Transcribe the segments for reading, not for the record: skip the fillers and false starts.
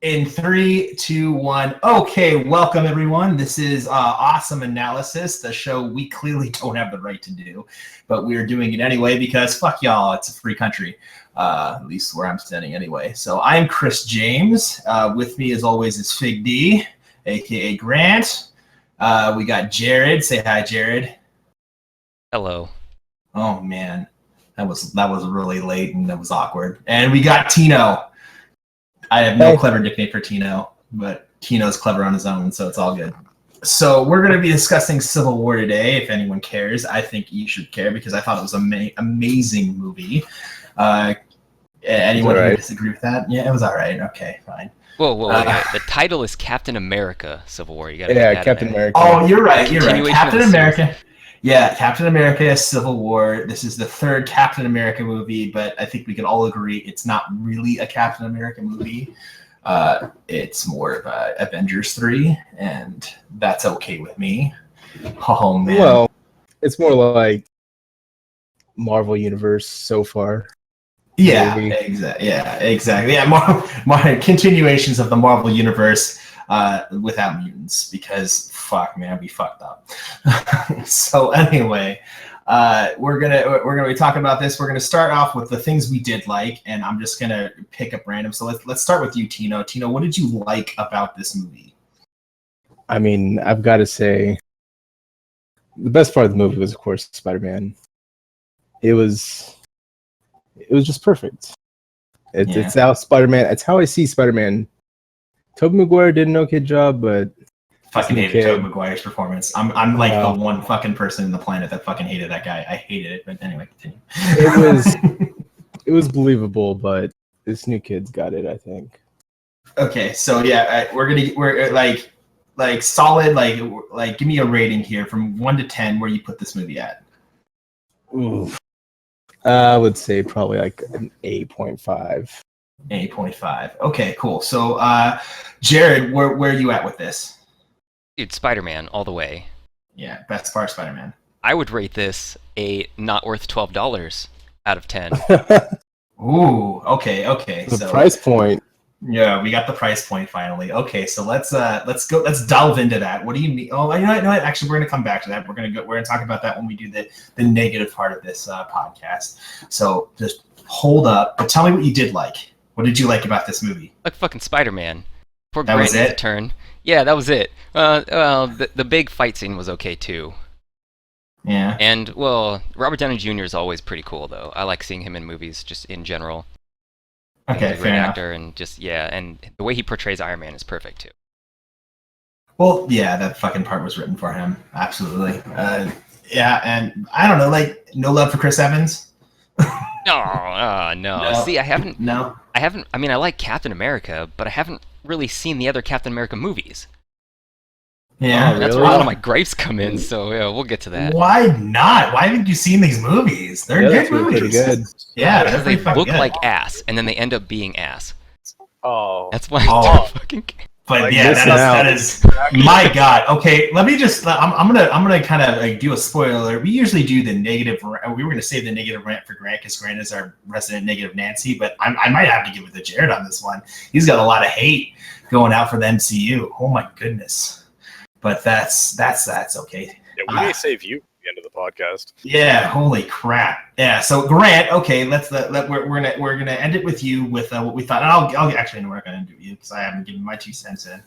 In 3, 2, 1. Okay, welcome everyone. This is Awesome Analysis, the show we clearly don't have the right to do, but we're doing it anyway because fuck y'all, it's a free country, at least where I'm standing anyway. So I'm Chris James. With me as always is Fig D, aka Grant. We got Jared. Say hi, Jared. Hello. Oh man, that was really late and that was awkward. And we got Tino. I have no clever nickname for Tino, but Tino's clever on his own, so it's all good. So we're going to be discussing Civil War today, if anyone cares. I think you should care because I thought it was an amazing movie. Anyone who disagree with that? Yeah, it was all right. Okay, fine. Whoa. The title is Captain America Civil War. You got Captain America. Oh, you're right. Captain America. Yeah, Captain America Civil War. This is the third Captain America movie, but I think we can all agree it's not really a Captain America movie. It's more of a Avengers 3, and that's okay with me. Oh, man. Well, it's more like Marvel Universe so far. Yeah, exactly. Yeah, more continuations of the Marvel Universe without mutants, because fuck, man, we fucked up. So anyway, we're gonna be talking about this. We're gonna start off with the things we did like, and I'm just gonna pick up random. So let's start with you, Tino. Tino, what did you like about this movie? I mean, I've got to say, the best part of the movie was, of course, Spider-Man. It was just perfect. It's how Spider-Man. It's how I see Spider-Man. Tobey Maguire did an okay job, but fucking hated Tobey Maguire's performance. I'm like the one fucking person on the planet that fucking hated that guy. I hated it, but anyway, continue. It was believable, but this new kid's got it, I think. Okay, so yeah, we're like solid, like give me a rating here from 1 to 10 where you put this movie at. Ooh. I would say probably like an 8.5. 8.5. Okay, cool. So, Jared, where are you at with this? Dude, Spider-Man all the way. Yeah, best part of Spider-Man. I would rate this a not worth $12 out of 10. Ooh, okay. The price point. Yeah, we got the price point finally. Okay, so let's delve into that. What do you mean? Oh, you know what? Actually, we're gonna come back to that. We're gonna talk about that when we do the negative part of this podcast. So just hold up, but tell me what you did like. What did you like about this movie? Like fucking Spider-Man. Poor That Grant was needs it? a turn. Yeah, that was it. Well, the big fight scene was okay too. Yeah. And well, Robert Downey Jr. is always pretty cool though. I like seeing him in movies just in general. Okay, He's a great actor, and just and the way he portrays Iron Man is perfect too. Well, yeah, that fucking part was written for him. Absolutely. Yeah, and I don't know, like no love for Chris Evans. No. See, I haven't. No. I mean, I like Captain America, but I haven't really seen the other Captain America movies. Yeah, that's where a lot of my gripes come in. So yeah, we'll get to that. Why not? Why haven't you seen these movies? They're good movies. Pretty good. Yeah, because they look good. like ass, and then they end up being ass. Oh, that's why I don't fucking care. But like yeah, that is my God. Okay, let me just. I'm gonna kind of like do a spoiler. We usually do the negative. We were gonna save the negative rant for Grant because Grant is our resident negative Nancy. But I might have to give it to Jared on this one. He's got a lot of hate going out for the MCU. Oh my goodness. But that's okay. Yeah, we may save you at the end of the podcast. Yeah, holy crap. Yeah, so Grant, okay, we're gonna end it with you with what we thought. And I'll actually know what I'm gonna do you because I haven't given my 2 cents in.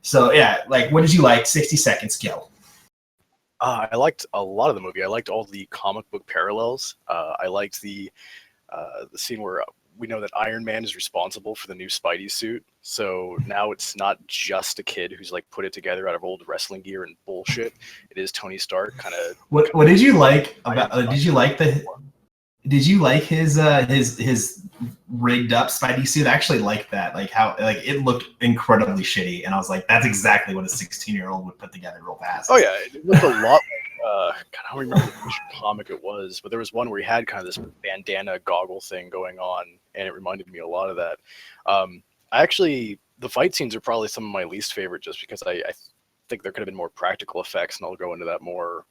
So yeah, like what did you like? 60 seconds, go. I liked a lot of the movie. I liked all the comic book parallels. I liked the scene where we know that Iron Man is responsible for the new Spidey suit. So now it's not just a kid who's like put it together out of old wrestling gear and bullshit. It is Tony Stark kind of. What did you like about? Did you like his rigged up Spidey suit? I actually liked that. Like how it looked incredibly shitty, and I was like, that's exactly what a 16-year-old would put together real fast. Oh yeah, it looked a lot. I don't remember which comic it was, but there was one where he had kind of this bandana goggle thing going on, and it reminded me a lot of that. The fight scenes are probably some of my least favorite, just because I think there could have been more practical effects, and I'll go into that more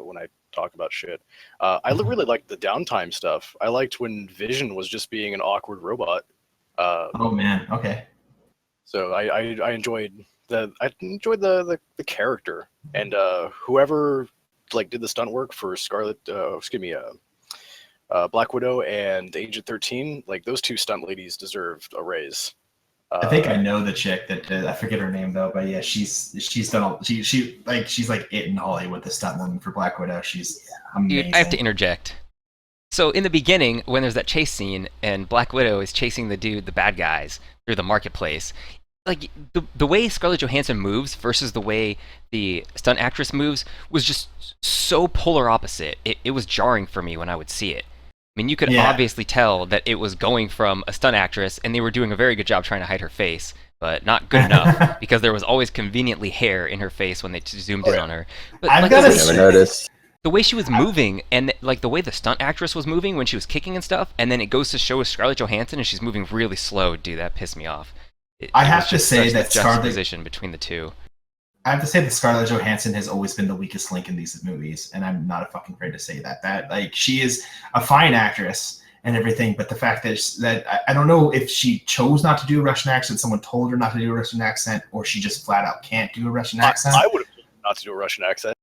when I talk about shit. I really liked the downtime stuff. I liked when Vision was just being an awkward robot. Oh man, okay. So I enjoyed the character, and whoever like did the stunt work for Black Widow and Agent 13, like those two stunt ladies deserved a raise. I think I know the chick that I forget her name though, but yeah, she's done she's like it in Hollywood, the stunt woman for Black Widow. She's amazing. Dude, I have to interject. So in the beginning, when there's that chase scene and Black Widow is chasing the bad guys through the marketplace, like the way Scarlett Johansson moves versus the way the stunt actress moves was just so polar opposite. It was jarring for me when I would see it. I mean, you could obviously tell that it was going from a stunt actress, and they were doing a very good job trying to hide her face, but not good enough because there was always conveniently hair in her face when they zoomed in on her. But I've like, got Never noticed. the way she was moving, and like the way the stunt actress was moving when she was kicking and stuff, and then it goes to show Scarlett Johansson and she's moving really slow. Dude, that pissed me off. I have to say that juxtaposition between the two. I have to say that Scarlett Johansson has always been the weakest link in these movies, and I'm not fucking afraid to say that. That like she is a fine actress and everything, but the fact that I don't know if she chose not to do a Russian accent, someone told her not to do a Russian accent, or she just flat out can't do a Russian accent. I would have told her not to do a Russian accent.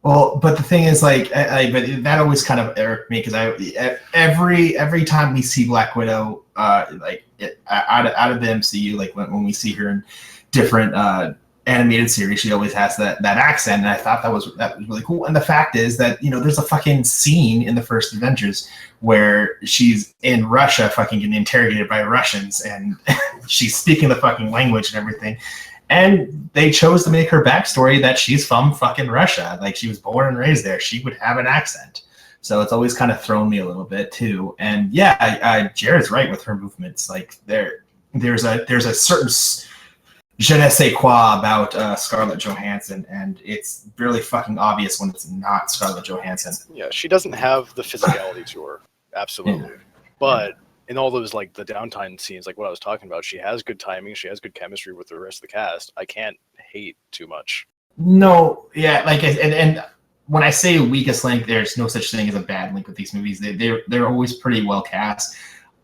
Well, but the thing is, like, but that always kind of irked me because every time we see Black Widow, out of the MCU, like when we see her in different animated series, she always has that accent, and I thought that was really cool. And the fact is that there's a fucking scene in the first Avengers where she's in Russia, fucking getting interrogated by Russians, and she's speaking the fucking language and everything. And they chose to make her backstory that she's from fucking Russia. Like, she was born and raised there. She would have an accent. So it's always kind of thrown me a little bit too. And yeah, Jared's right with her movements. Like there's a certain je ne sais quoi about Scarlett Johansson, and it's really fucking obvious when it's not Scarlett Johansson. Yeah, she doesn't have the physicality to her. Absolutely. Yeah. But in all those, like, the downtime scenes, like what I was talking about, she has good timing, she has good chemistry with the rest of the cast. I can't hate too much. No, yeah, like, and when I say weakest link, there's no such thing as a bad link with these movies. They're always pretty well cast.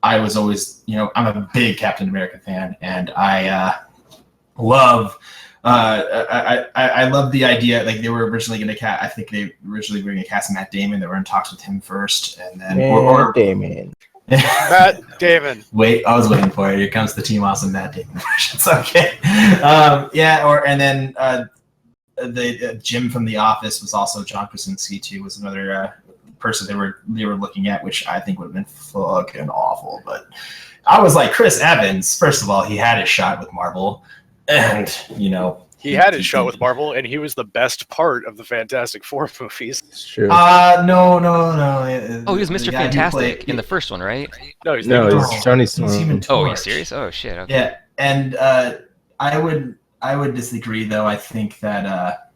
I was always, I'm a big Captain America fan, and I love the idea. Like, they were originally going to cast, I think they originally were going to cast Matt Damon. They were in talks with him first, and then Damon. Matt Damon. Wait, I was waiting for it. Here comes the Team Awesome Matt Damon version. It's okay. The Jim from The Office was also John Krasinski too. Was another person they were looking at, which I think would have been fucking awful. But I was like, Chris Evans. First of all, he had his shot with Marvel, and he had his shot with Marvel, and he was the best part of the Fantastic Four movies. It's true. No. Oh, he was Mr. Fantastic in the first one, right? No, he's Johnny Storm. Oh, are you serious? Oh shit. Okay. Yeah, and I would disagree though. I think that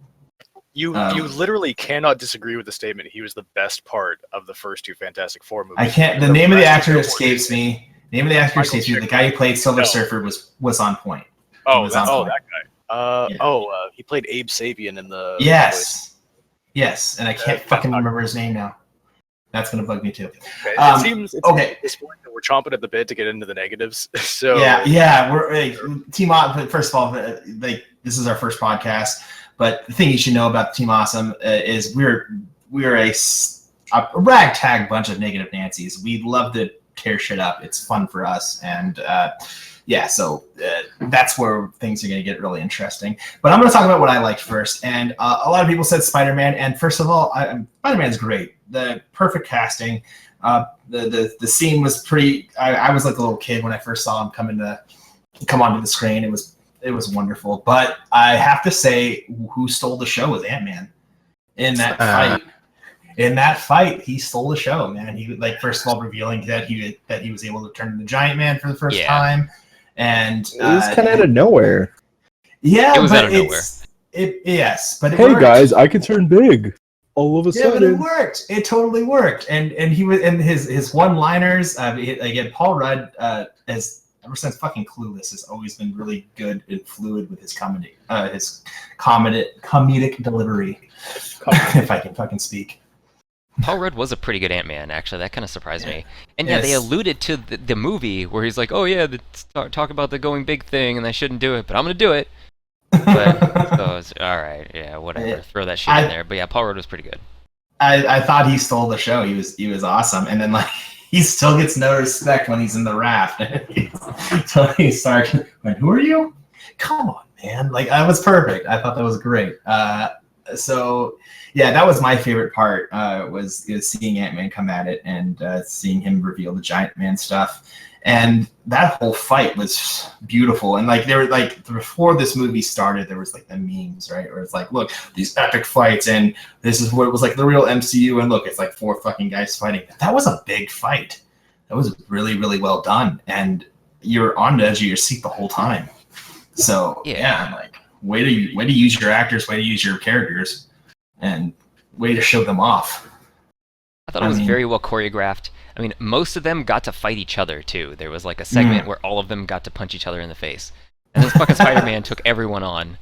you literally cannot disagree with the statement. He was the best part of the first two Fantastic Four movies. I can't. The name of the actor escapes me. The guy who played Silver Surfer was on point. That guy. He played Abe Sapien in the. Yes, and I can't fucking remember his name now. That's gonna bug me too. Okay. It seems okay. At this point that we're chomping at the bit to get into the negatives. So we're Team Awesome. First of all, like, this is our first podcast, but the thing you should know about Team Awesome is we're a ragtag bunch of negative Nancys. We love to tear shit up. It's fun for us, and so that's where things are going to get really interesting. But I'm going to talk about what I liked first. And a lot of people said Spider-Man. And first of all, Spider-Man's great. The perfect casting. The scene was pretty. I was like a little kid when I first saw him come onto the screen. It was wonderful. But I have to say, who stole the show was Ant-Man in that fight. In that fight, he stole the show, man. He, like, first of all, revealing that he was able to turn into Giant Man for the first time. And it was kind of out of nowhere. Yeah, it was out of nowhere. But hey, guys, I can turn big all of a sudden. But it worked. It totally worked. And he was, and his one-liners. Again, Paul Rudd, as ever since fucking Clueless, has always been really good and fluid with his comedic delivery. If I can fucking speak. Paul Rudd was a pretty good Ant-Man, actually. That kind of surprised me. And yeah, they Yes. alluded to the movie where he's like, "Oh yeah, talk about the going big thing, and I shouldn't do it, but I'm gonna do it." But so it's all right, yeah, whatever. Throw that shit in there. But yeah, Paul Rudd was pretty good. I thought he stole the show. He was awesome, and then like he still gets no respect when he's in the raft. Tony Stark went, "Who are you? Come on, man!" Like that was perfect. I thought that was great. So yeah, that was my favorite part. Was seeing Ant-Man come at it and seeing him reveal the Giant Man stuff. And that whole fight was beautiful. And like there were like before this movie started, there was like the memes, right? Where it's like, look, these epic fights, and this is what it was like the real MCU. And look, it's like 4 fucking guys fighting. That was a big fight. That was really, really well done. And you're on the edge of your seat the whole time. So yeah, I'm like, way to use your actors, way to use your characters, and way to show them off. I thought it was very well choreographed. I mean, most of them got to fight each other too. There was like a segment where all of them got to punch each other in the face. And then fucking Spider-Man took everyone on.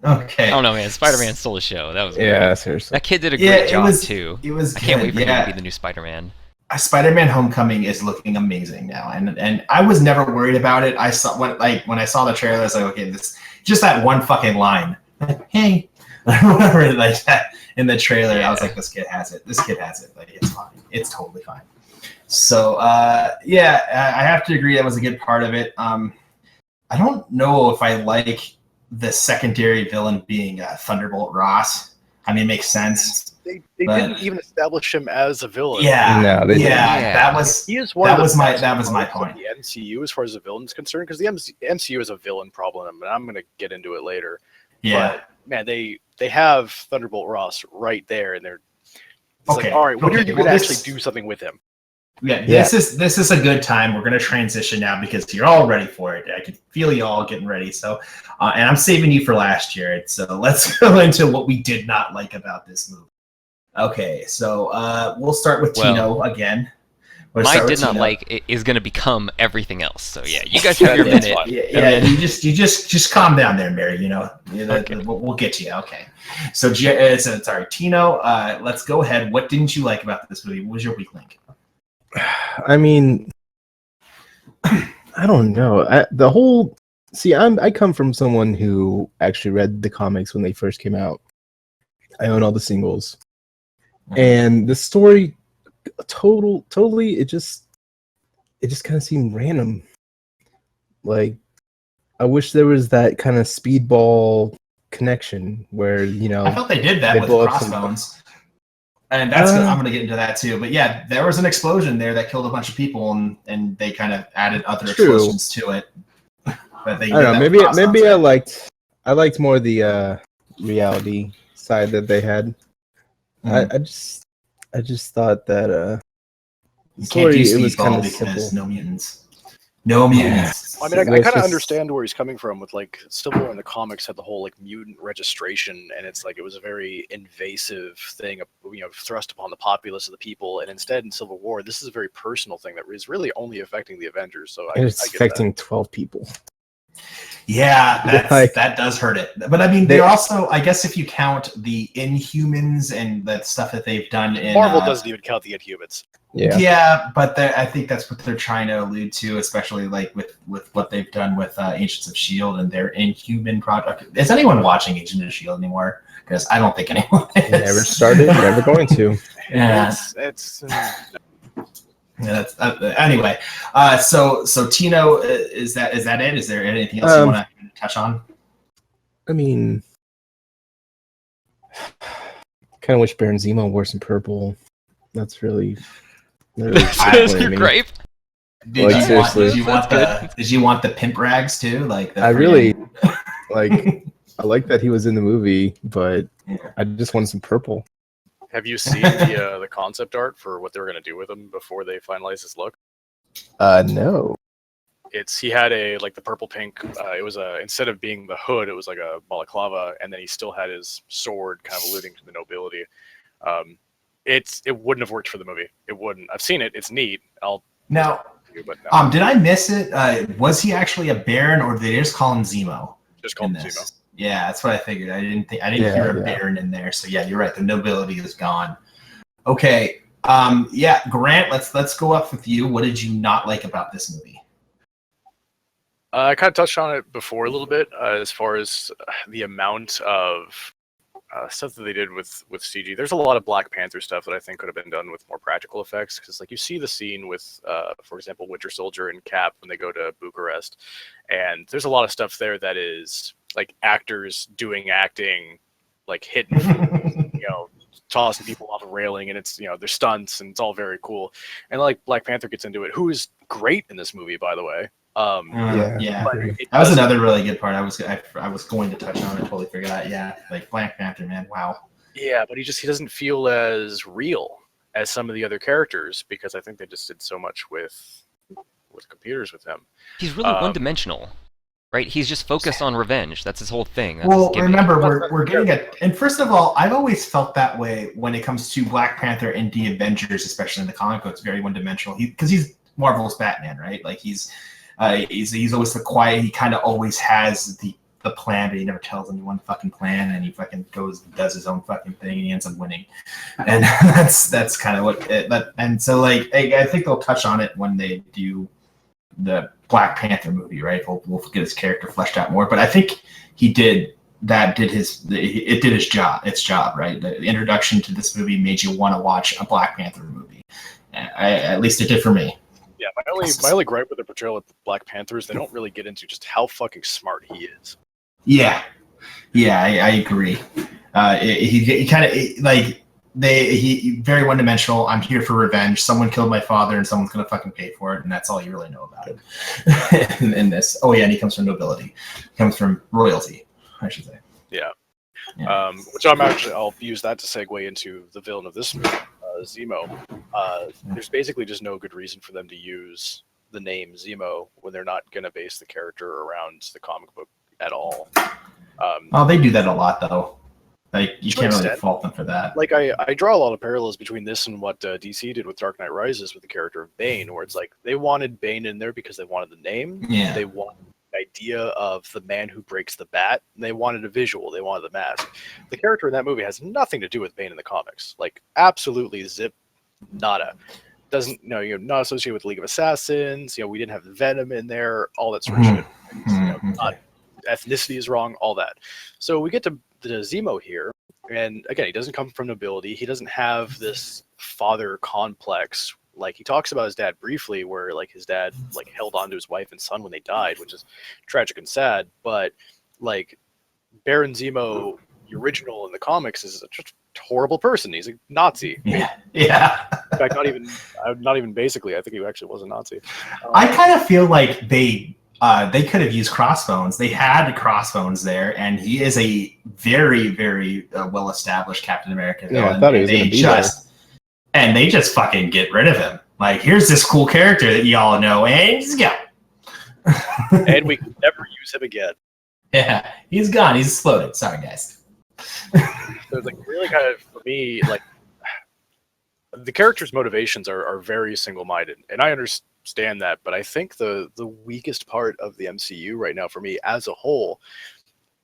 Okay. I don't know, man. Spider-Man stole the show. That was great. Yeah, seriously. That kid did a great job too. It was. I can't wait for him yeah. to be the new Spider-Man. Spider-Man: Homecoming is looking amazing now, and I was never worried about it. I saw when I saw the trailer, I was like, okay, this just that one fucking line, like, hey, whatever, like that in the trailer. I was like, this kid has it. This kid has it. Like, it's fine. It's totally fine. So yeah, I have to agree that was a good part of it. I don't know if I like the secondary villain being Thunderbolt Ross. I mean, it makes sense. They didn't even establish him as a villain. Yeah, No, they didn't. that was He is one that of the was my best that was my parts of point. The MCU, as far as the villain's concerned, because the MCU is a villain problem, and I'm going to get into it later. Yeah. But man, they have Thunderbolt Ross right there, and they're Okay. like, all right, when are you going to this- actually do something with him? Yeah, this is a good time. We're gonna transition now because you're all ready for it. I can feel you all getting ready. So, and I'm saving you for last, Jared. So let's go into what we did not like about this movie. Okay, so we'll start with Tino again. My did not like is going to become everything else. So yeah, you guys have your That's minute. fine. Yeah, you just calm down there, Mary. You know, Okay. we'll get to you. Okay, so sorry, Tino. Let's go ahead. What didn't you like about this movie? What was your weak link? I mean, I don't know. I come from someone who actually read the comics when they first came out. I own all the singles, and the story, totally, it just kind of seemed random. Like, I wish there was that kind of speedball connection where I felt they did that they with blow up some- Crossbones. And that's I'm going to get into that too. But yeah, there was an explosion there that killed a bunch of people, and they kind of added other explosions to it. But they I don't know. did that with Maybe Crossbones. I liked more the reality side that they had. I just thought that You can't do it was kind speedball of because simple. no mutants. No mutants. I mean, I It's kind of just- understand where he's coming from with like Civil War in the comics had the whole like mutant registration, and it's like it was a very invasive thing, thrust upon the populace of the people. And instead, in Civil War, this is a very personal thing that is really only affecting the Avengers. So It's I get affecting 12 people. Yeah, that does hurt it. But I mean, They- they're also, I guess, if you count the Inhumans and the stuff that they've done that. in Marvel doesn't even count the Inhumans. Yeah. but I think that's what they're trying to allude to, especially like with what they've done with Agents of S.H.I.E.L.D. and their Inhuman project. Is anyone watching Agents of S.H.I.E.L.D. anymore? Because I don't think anyone is. Never started, never going to. Yeah. It's Yeah, that's anyway. So Tino, is that it? Is there anything else you want to touch on? I mean, kind of wish Baron Zemo wore some purple. That's really That's disappointing your me. gripe. seriously. Did you want the pimp rags too? Like the I really friggin- like. I like that he was in the movie, but I just wanted some purple. Have you seen the concept art for what they were going to do with him before they finalized his look? No. He had the purple pink. It was instead of being the hood, it was like a balaclava, and then he still had his sword, kind of alluding to the nobility. It wouldn't have worked for the movie. It wouldn't. I've seen it. It's neat. Now, But no, did I miss it? Was he actually a Baron, or did they just call him Zemo? just call him in Zemo. this? Yeah, that's what I figured. I didn't Yeah, hear a yeah. Baron in there. So yeah, you're right. The nobility is gone. Okay. Yeah, Grant, let's go up with you. What did you not like about this movie? I kind of touched on it before a little bit, as far as the amount of stuff that they did with CG. There's a lot of Black Panther stuff that I think could have been done with more practical effects, because like you see the scene with, for example, Winter Soldier and Cap when they go to Bucharest, and there's a lot of stuff there that is like actors doing acting, like hitting, tossing people off a railing, and it's they're stunts and it's all very cool. And like Black Panther gets into it, who is great in this movie, by the way. Yeah. But That was another really good part. I was going to touch on it. Totally forgot. Yeah, like Black Panther, man. Wow. Yeah, but he doesn't feel as real as some of the other characters, because I think they just did so much with computers with him. He's really one-dimensional, right? He's just focused on revenge. That's his whole thing. That's Well, his gimmick. remember, we're getting it. And first of all, I've always felt that way when it comes to Black Panther and the Avengers, especially in the comic books, very one-dimensional. Because he's Marvel's Batman, right? Like he's always the quiet. He kind of always has the plan, but he never tells anyone the fucking plan, and he fucking goes and does his own fucking thing, and he ends up winning. And that's kind of what. And so, like, I think they'll touch on it when they do the Black Panther movie, right? We'll get his character fleshed out more. But I think it did its job, right? The introduction to this movie made you want to watch a Black Panther movie. At least it did for me. Yeah, my only gripe with the portrayal of Black Panther is they don't really get into just how fucking smart he is. Yeah, I agree. He kind of like he very one dimensional. I'm here for revenge. Someone killed my father, and someone's gonna fucking pay for it, and that's all you really know about it. in this, oh yeah, and he comes from nobility. He comes from royalty, I should say. Yeah. Yeah. Which I'll use that to segue into the villain of this movie, Zemo. There's basically just no good reason for them to use the name Zemo when they're not going to base the character around the comic book at all. They do that a lot, though. Like, you can't really extent. fault them for that. Like, I draw a lot of parallels between this and what DC did with Dark Knight Rises with the character of Bane, where it's like they wanted Bane in there because they wanted the name. Yeah. They wanted the idea of the man who breaks the bat. And they wanted a visual. They wanted the mask. The character in that movie has nothing to do with Bane in the comics. Like, absolutely zip, nada. Doesn't, you're not associated with the League of Assassins. We didn't have Venom in there. All that sort of shit. Ethnicity is wrong. All that. So we get to the Zemo here, and again, he doesn't come from nobility. He doesn't have this father complex. Like, he talks about his dad briefly, where like his dad like held on to his wife and son when they died, which is tragic and sad. But like Baron Zemo, the original in the comics, is just a horrible person. He's a Nazi. Yeah. In fact, not even basically. I think he actually was a Nazi. I kind of feel like they could have used Crossbones. They had Crossbones there, and he is a very, very well-established Captain America villain. Yeah, I thought he was going to be there. And they just fucking get rid of him. Like, here's this cool character that y'all know, and he's gone. And we could never use him again. Yeah, he's gone. He's exploded. Sorry, guys. So it's like really kind of, for me, like, the character's motivations are very single-minded, and I understand that, but I think the weakest part of the MCU right now for me as a whole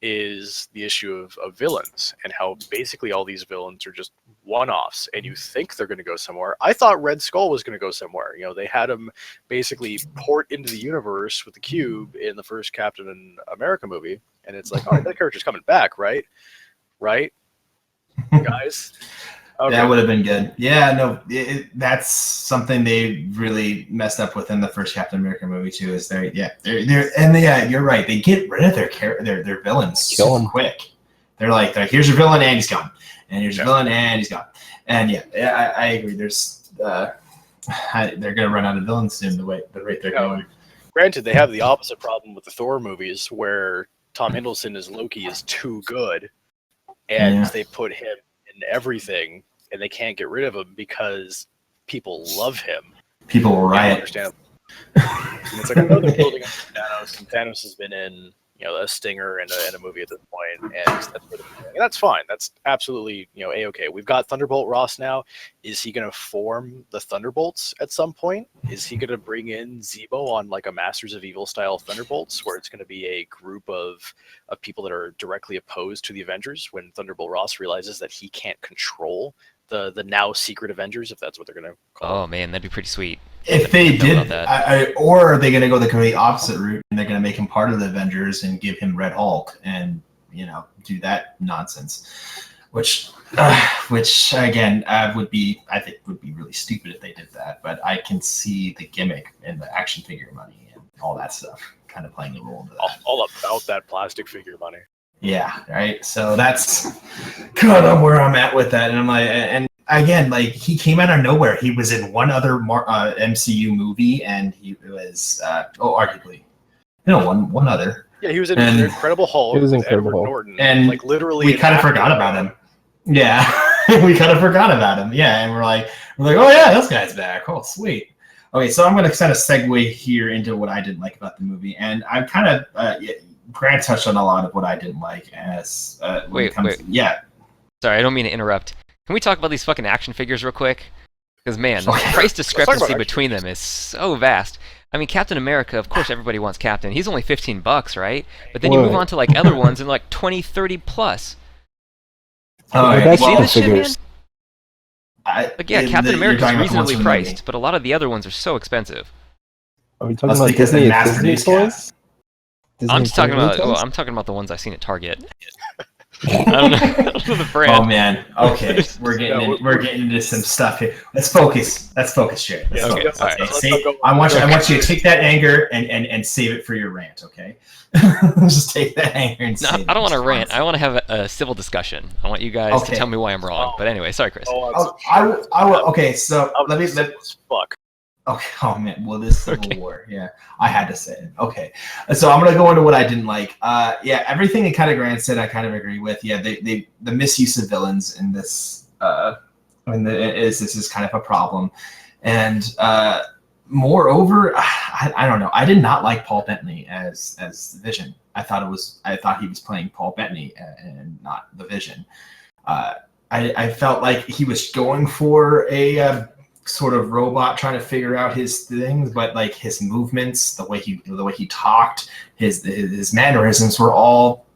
is the issue of villains, and how basically all these villains are just one-offs, and you think they're going to go somewhere. I thought Red Skull was going to go somewhere. They had him basically port into the universe with the cube in the first Captain America movie, and it's like, all right, that character's coming back, right, guys? Okay. That would have been good. Yeah, no, that's something they really messed up with in the first Captain America movie too. Is you're right. They get rid of their villains so quick. They're like, here's your villain and he's gone, and here's your villain and he's gone. And yeah, I agree. There's they're gonna run out of villains soon. The rate they're going. Granted, they have the opposite problem with the Thor movies, where Tom Hiddleston as Loki is too good, and they put him in everything, and they can't get rid of him because people love him. People will riot. Understand? It's like, I know they're building up Thanos, and Thanos has been in a stinger and a movie at this point, and that's fine. That's absolutely a-okay. We've got Thunderbolt Ross now. Is he going to form the Thunderbolts at some point? Is he going to bring in Zemo on like a Masters of Evil style Thunderbolts, where it's going to be a group of people that are directly opposed to the Avengers, when Thunderbolt Ross realizes that he can't control the now secret Avengers, if that's what they're gonna call. Oh man, that'd be pretty sweet. If they Know about did, that. or are they going to go the complete opposite route and they're going to make him part of the Avengers and give him Red Hulk and do that nonsense, which again would be really stupid if they did that. But I can see the gimmick and the action figure money and all that stuff kind of playing a role into that. All about that plastic figure money. Yeah, right. So that's kind of where I'm at with that, and I'm like, and again, like he came out of nowhere. He was in one other MCU movie, and he was arguably, one other. Yeah, he was in Incredible Hulk. He was Incredible Hulk, Norton, and like literally, we kind of forgot about him. Yeah, we kind of forgot about him. Yeah, and we're like, oh yeah, this guy's back. Oh, sweet. Okay, so I'm going to kind of segue here into what I didn't like about the movie, and I'm kind of Grant touched on a lot of what I didn't like as when it comes. Yeah. Sorry, I don't mean to interrupt. Can we talk about these fucking action figures real quick? Because man, the price discrepancy between them is so vast. I mean, Captain America, of course everybody wants Captain. He's only $15, right? But then you move on to like other ones and like 20, 30 plus. That's see this shit, man? Yeah, Captain America's reasonably priced, but a lot of the other ones are so expensive. Are we talking about Disney toys? I'm just talking about. Well, I'm talking about the ones I've seen at Target. I don't know the brand. Oh man. Okay, we're getting into some stuff here. Let's focus, Jared. Okay. All right. I want you to take that anger and save it for your rant. Okay. Just take that anger and save it. I don't want to rant. I want to have a civil discussion. I want you guys to tell me why I'm wrong. But anyway, sorry, Chris. I will. Okay, so let me. Fuck. Okay. Oh man. Well, this Civil War. Yeah, I had to say it. Okay. So I'm gonna go into what I didn't like. Yeah, everything that kind of Grant said, I kind of agree with. Yeah, the misuse of villains in this. This is kind of a problem, and moreover, I don't know. I did not like Paul Bettany as Vision. I thought he was playing Paul Bettany and not the Vision. I felt like he was going for a sort of robot trying to figure out his things, but like his movements, the way he talked, his mannerisms were all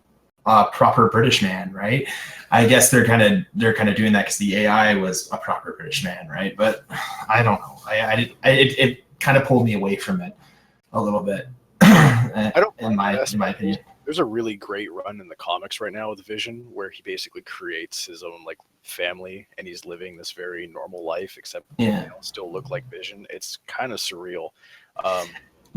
proper British man, right? I guess they're kind of doing that because the AI was a proper British man, right? But I don't know. It kind of pulled me away from it a little bit. in my opinion. There's a really great run in the comics right now with Vision where he basically creates his own like family and he's living this very normal life, except still look like Vision. It's kind of surreal.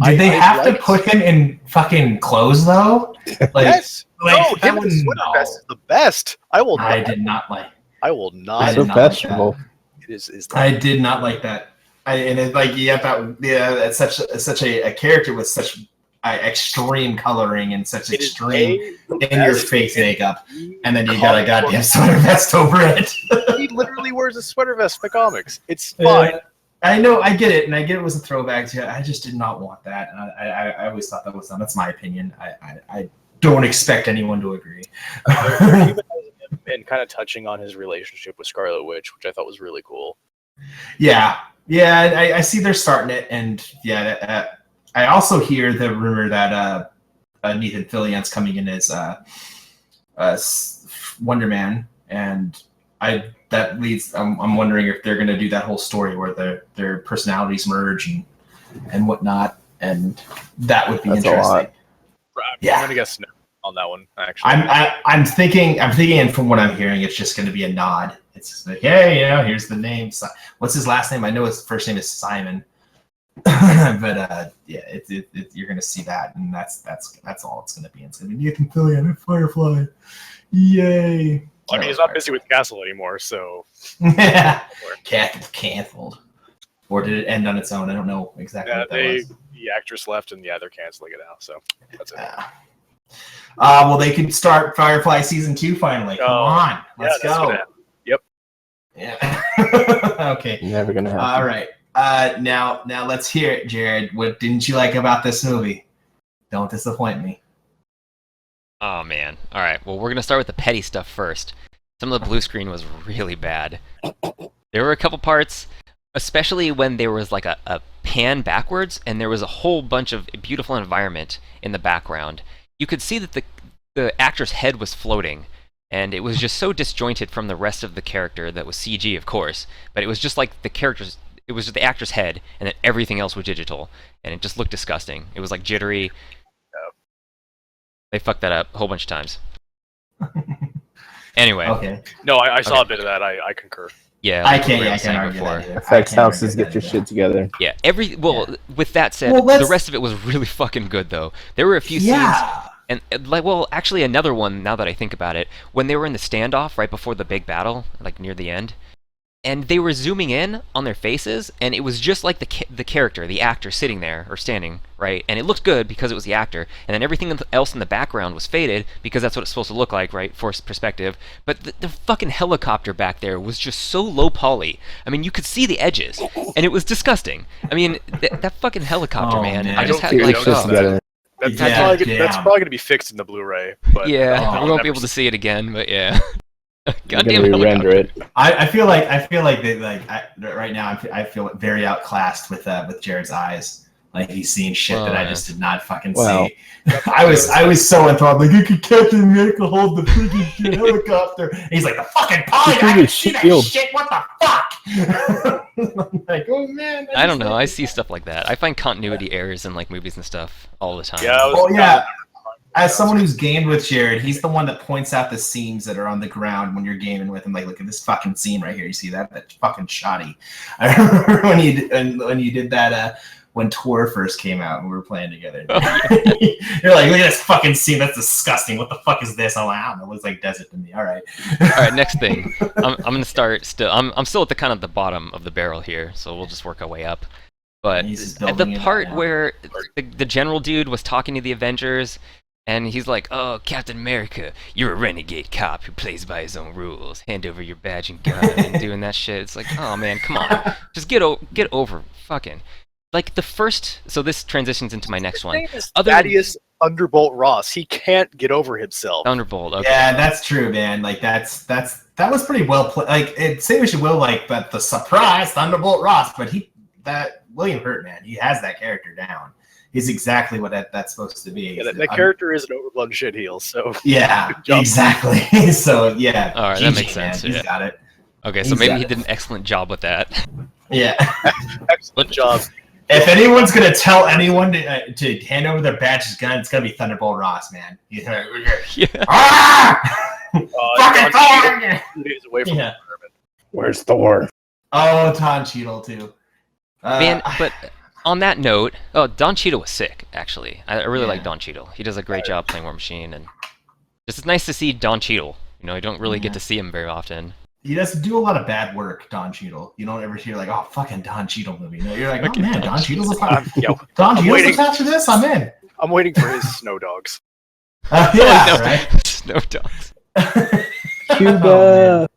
Did they have to put him in fucking clothes though? Like, yes. No, him in the sweater vest is the best. I did not like. I will not. So fashionable. It is. I did not like that. It's such a character with such extreme coloring and such extreme in-your-face makeup, and then you got a goddamn sweater vest over it. He literally wears a sweater vest in the comics. It's fine. I know, I get it, and I get it was a throwback to it. I just did not want that. And I always thought that was done. That's my opinion. I don't expect anyone to agree. And kind of touching on his relationship with Scarlet Witch, which I thought was really cool. Yeah, I see they're starting it, and I also hear the rumor that Nathan Fillion's coming in as Wonder Man, and I'm wondering if they're going to do that whole story where their personalities merge and whatnot, and that would be interesting. I'm gonna guess no on that one. Actually, I'm thinking, and from what I'm hearing, it's just going to be a nod. It's just like, hey, here's the name. What's his last name? I know his first name is Simon. But you're gonna see that, and that's all it's gonna be. It's gonna be Nathan Fillion and Firefly. Yay! I mean, he's not busy with Castle anymore, so canceled. Or did it end on its own? I don't know exactly. Yeah, what that was. The actress left, and they're canceling it now. So that's it. Well, they could start Firefly season 2 finally. Come on, let's go. Yep. Yeah. Okay. Never gonna happen. All right. Now let's hear it, Jared. What didn't you like about this movie? Don't disappoint me. Oh man. All right. Well, we're gonna start with the petty stuff first. Some of the blue screen was really bad. There were a couple parts, especially when there was like a pan backwards and there was a whole bunch of beautiful environment in the background. You could see that the actor's head was floating, and it was just so disjointed from the rest of the character that was CG, of course, but it was just like the characters. It was just the actor's head, and then everything else was digital, and it just looked disgusting. It was like jittery. They fucked that up a whole bunch of times. Anyway. Okay. No, I saw a bit of that. I concur. Yeah, I like we can't. were I saying can't argue before. that either. Effects I can't houses, argue get your that shit together. Yeah, with that said, Well, the rest of it was really fucking good though. There were a few scenes, and like, well, actually another one. Now that I think about it, when they were in the standoff right before the big battle, like near the end, and they were zooming in on their faces, and it was just like the character, the actor sitting there or standing, right? And it looked good because it was the actor, and then everything else in the background was faded because that's what it's supposed to look like, right, for perspective. But the fucking helicopter back there was just so low poly. I mean, you could see the edges, and it was disgusting. I mean, that fucking helicopter, man. man. I just I had don't like, think Shit so. together. That's Yeah, that's probably gonna be fixed in the Blu-ray. But yeah, Oh, we won't I'll be able never to see it again, but yeah. You're Goddamn gonna re-render helicopter. it. I feel like they right now I feel very outclassed with Jared's eyes. Like he's seeing shit that I just did not fucking Well, see. I was so enthralled. Like you could Captain America hold the freaking helicopter. And he's like the fucking polygon. I can see that shield. shit. What the fuck? I'm like, oh man. I don't know. I see stuff like that. I find continuity errors in like movies and stuff all the time. Yeah, I was- Oh yeah. As someone who's gamed with Jared, he's the one that points out the seams that are on the ground when you're gaming with him. Like, look at this fucking seam right here. You see that? That's fucking shoddy. I remember when you did that when Tor first came out and we were playing together. You're like, look at this fucking seam. That's disgusting. What the fuck is this? I'm like, I don't know. It looks like desert to me. All right. All right, next thing. I'm gonna start still. I'm still at the kind of the bottom of the barrel here, so we'll just work our way up. But He's just at building the it part now. where the general dude was talking to the Avengers, and he's like, "Oh, Captain America, you're a renegade cop who plays by his own rules. Hand over your badge and gun," and doing that shit. It's like, oh man, come on, just get over fucking. Like the first. So this transitions into my next one. Other than- Thaddeus Thunderbolt Ross. He can't get over himself. Thunderbolt. Okay. Yeah, that's true, man. Like that was pretty well played. Like say what you will, like, but the surprise Thunderbolt Ross, but that William Hurt, man, he has that character down. He's exactly what that's supposed to be. Yeah, that character is an overblown shitheel, so Yeah, Good job. exactly. So yeah, All right, GG, that makes sense, Man. yeah. He's got it. Okay, so He's maybe got he it. did an excellent job with that. Yeah. excellent job. If anyone's gonna tell anyone to hand over their badge's gun, it's gonna be Thunderbolt Ross, man. Yeah. Ah! Fucking Don Thor! 2 days away from Yeah. retirement. Where's Thor? Oh, Don Cheadle too. Man, but on that note, Don Cheadle was sick, actually. I really Yeah. like Don Cheadle. He does a great job playing War Machine, and it's nice to see Don Cheadle. You know, you don't really get Yeah. to see him very often. He does do a lot of bad work, Don Cheadle. You don't ever hear like, oh, fucking Don Cheadle movie. No, you're like, oh Fucking man, Don Don Cheadle's a I'm, Don I'm Cheadle's waiting. attached to this. I'm in. I'm waiting for his Snow Dogs. Yeah, no, right. Snow Dogs. Cuba. Oh,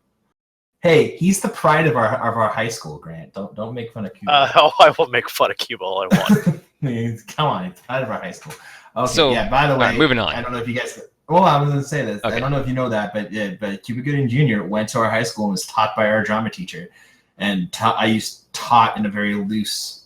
hey, he's the pride of our high school, Grant. Don't make fun of Cuba. I will make fun of Cuba all I want. Come on, it's pride of our high school. Okay, So, yeah. By the way, alright, moving on. I don't know if you guys. Well, I was going to say this. Okay. I don't know if you know that, but Cuba Gooding Jr. went to our high school and was taught by our drama teacher, and I taught in a very loose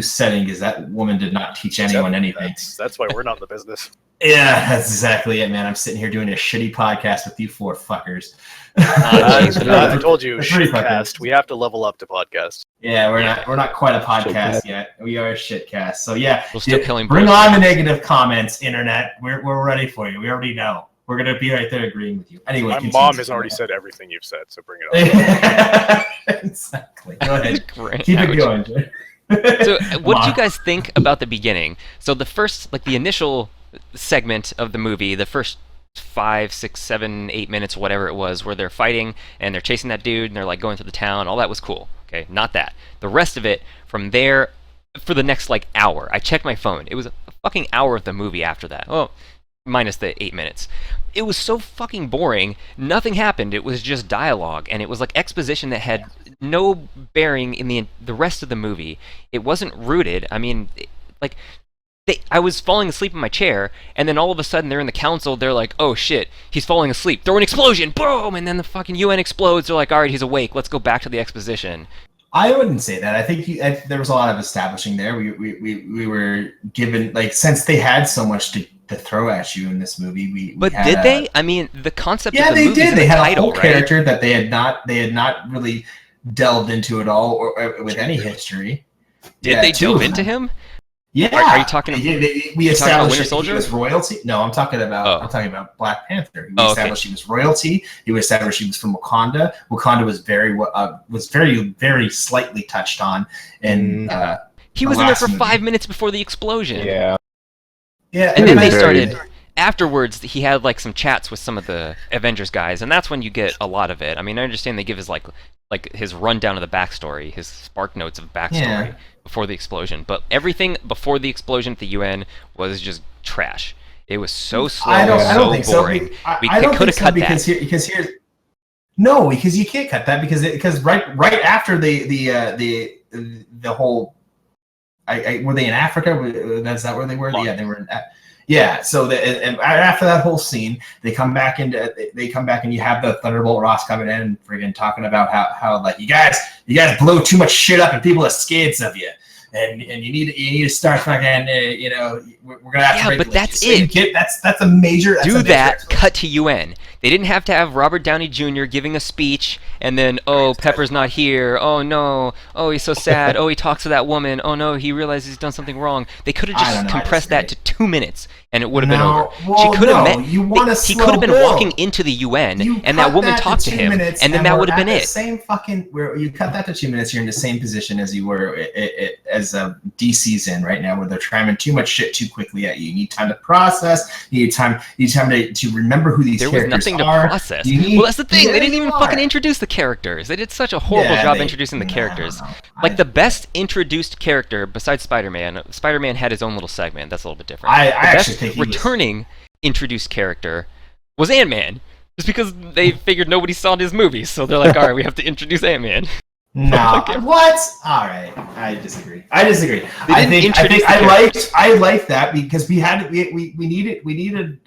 setting because that woman did not teach anyone anything. That's why we're not in the business. Yeah, that's exactly it, man. I'm sitting here doing a shitty podcast with you four fuckers. I told you, It's pretty shitcast. We have to level up to podcast. Yeah, we're not quite a podcast Shitcast. yet. We are a shitcast. So yeah, We're still killing bring bros. on the negative comments, internet. We're ready for you. We already know. We're gonna be right there agreeing with you. Anyway, My continue. mom has already said everything you've said, so bring it up. Exactly. Go ahead. Great. Keep it Ouch. going. Jay. So, what did Mom. you guys think about the beginning? So, the first, like, the initial segment of the movie, the first 5, 6, 7, 8 minutes, whatever it was, where they're fighting and they're chasing that dude and they're like going through the town, all that was cool. Okay, not that. The rest of it, from there, for the next like hour, I checked my phone. It was a fucking hour of the movie after that. Well, minus the 8 minutes. It was so fucking boring. Nothing happened. It was just dialogue, and it was like exposition that had no bearing in the rest of the movie. It wasn't rooted. I mean, like, I was falling asleep in my chair, and then all of a sudden they're in the council. They're like, "Oh shit, he's falling asleep. Throw an explosion, boom!" And then the fucking UN explodes. They're like, "All right, he's awake. Let's go back to the exposition." I wouldn't say that. I think there was a lot of establishing there. We were given, like, since they had so much to throw at you in this movie. But did they? I mean, the concept of the they movie did. is They the had title, a whole right? character that they had not really delved into at all, or with any history. Did they delve into him? Yeah. Are you talking? We established Winter that Soldier? he was royalty. No, I'm talking about Black Panther. We established he was royalty. He established he was from Wakanda. Wakanda was very slightly touched on, and he was in there for 5 minutes before the explosion. Yeah. Yeah, and then they started. Afterwards, he had like some chats with some of the Avengers guys, and that's when you get a lot of it. I mean, I understand they give his like his rundown of the backstory, his spark notes of backstory before the explosion. But everything before the explosion at the UN was just trash. It was so slow, I don't think boring. So. I don't think so because here's no, because you can't cut that because right after the whole. Were they in Africa? Is that where they were? Yeah, they were in. Yeah, so and after that whole scene, they come back and you have the Thunderbolt Ross coming in and friggin' talking about how like you guys blow too much shit up and people are scared of you, and you need to start fucking we're gonna have to. Yeah, but that's so it. That's a major. Cut to UN. They didn't have to have Robert Downey Jr. giving a speech and then, oh, Pepper's not here. Oh, no. Oh, he's so sad. Oh, he talks to that woman. Oh, no, he realizes he's done something wrong. They could have just compressed that to 2 minutes and it would have been over. Well, he could have been walking into the UN and that woman talked to him and then that would have been it. Same fucking where you cut that to 2 minutes, you're in the same position as you were as DC's in right now, where they're trying too much shit too quickly at you. You need time to process. You need time to remember who these characters are. There was nothing to process. Well, that's the thing. They didn't even fucking introduce the characters. They did such a horrible job introducing the characters. Like the best introduced character besides Spider-Man. Spider-Man had his own little segment. That's a little bit different. I actually think returning introduced character was Ant-Man. Just because they figured nobody saw his movies, so they're like, all right, we have to introduce Ant-Man. No, what? All right, I disagree. I like that because we needed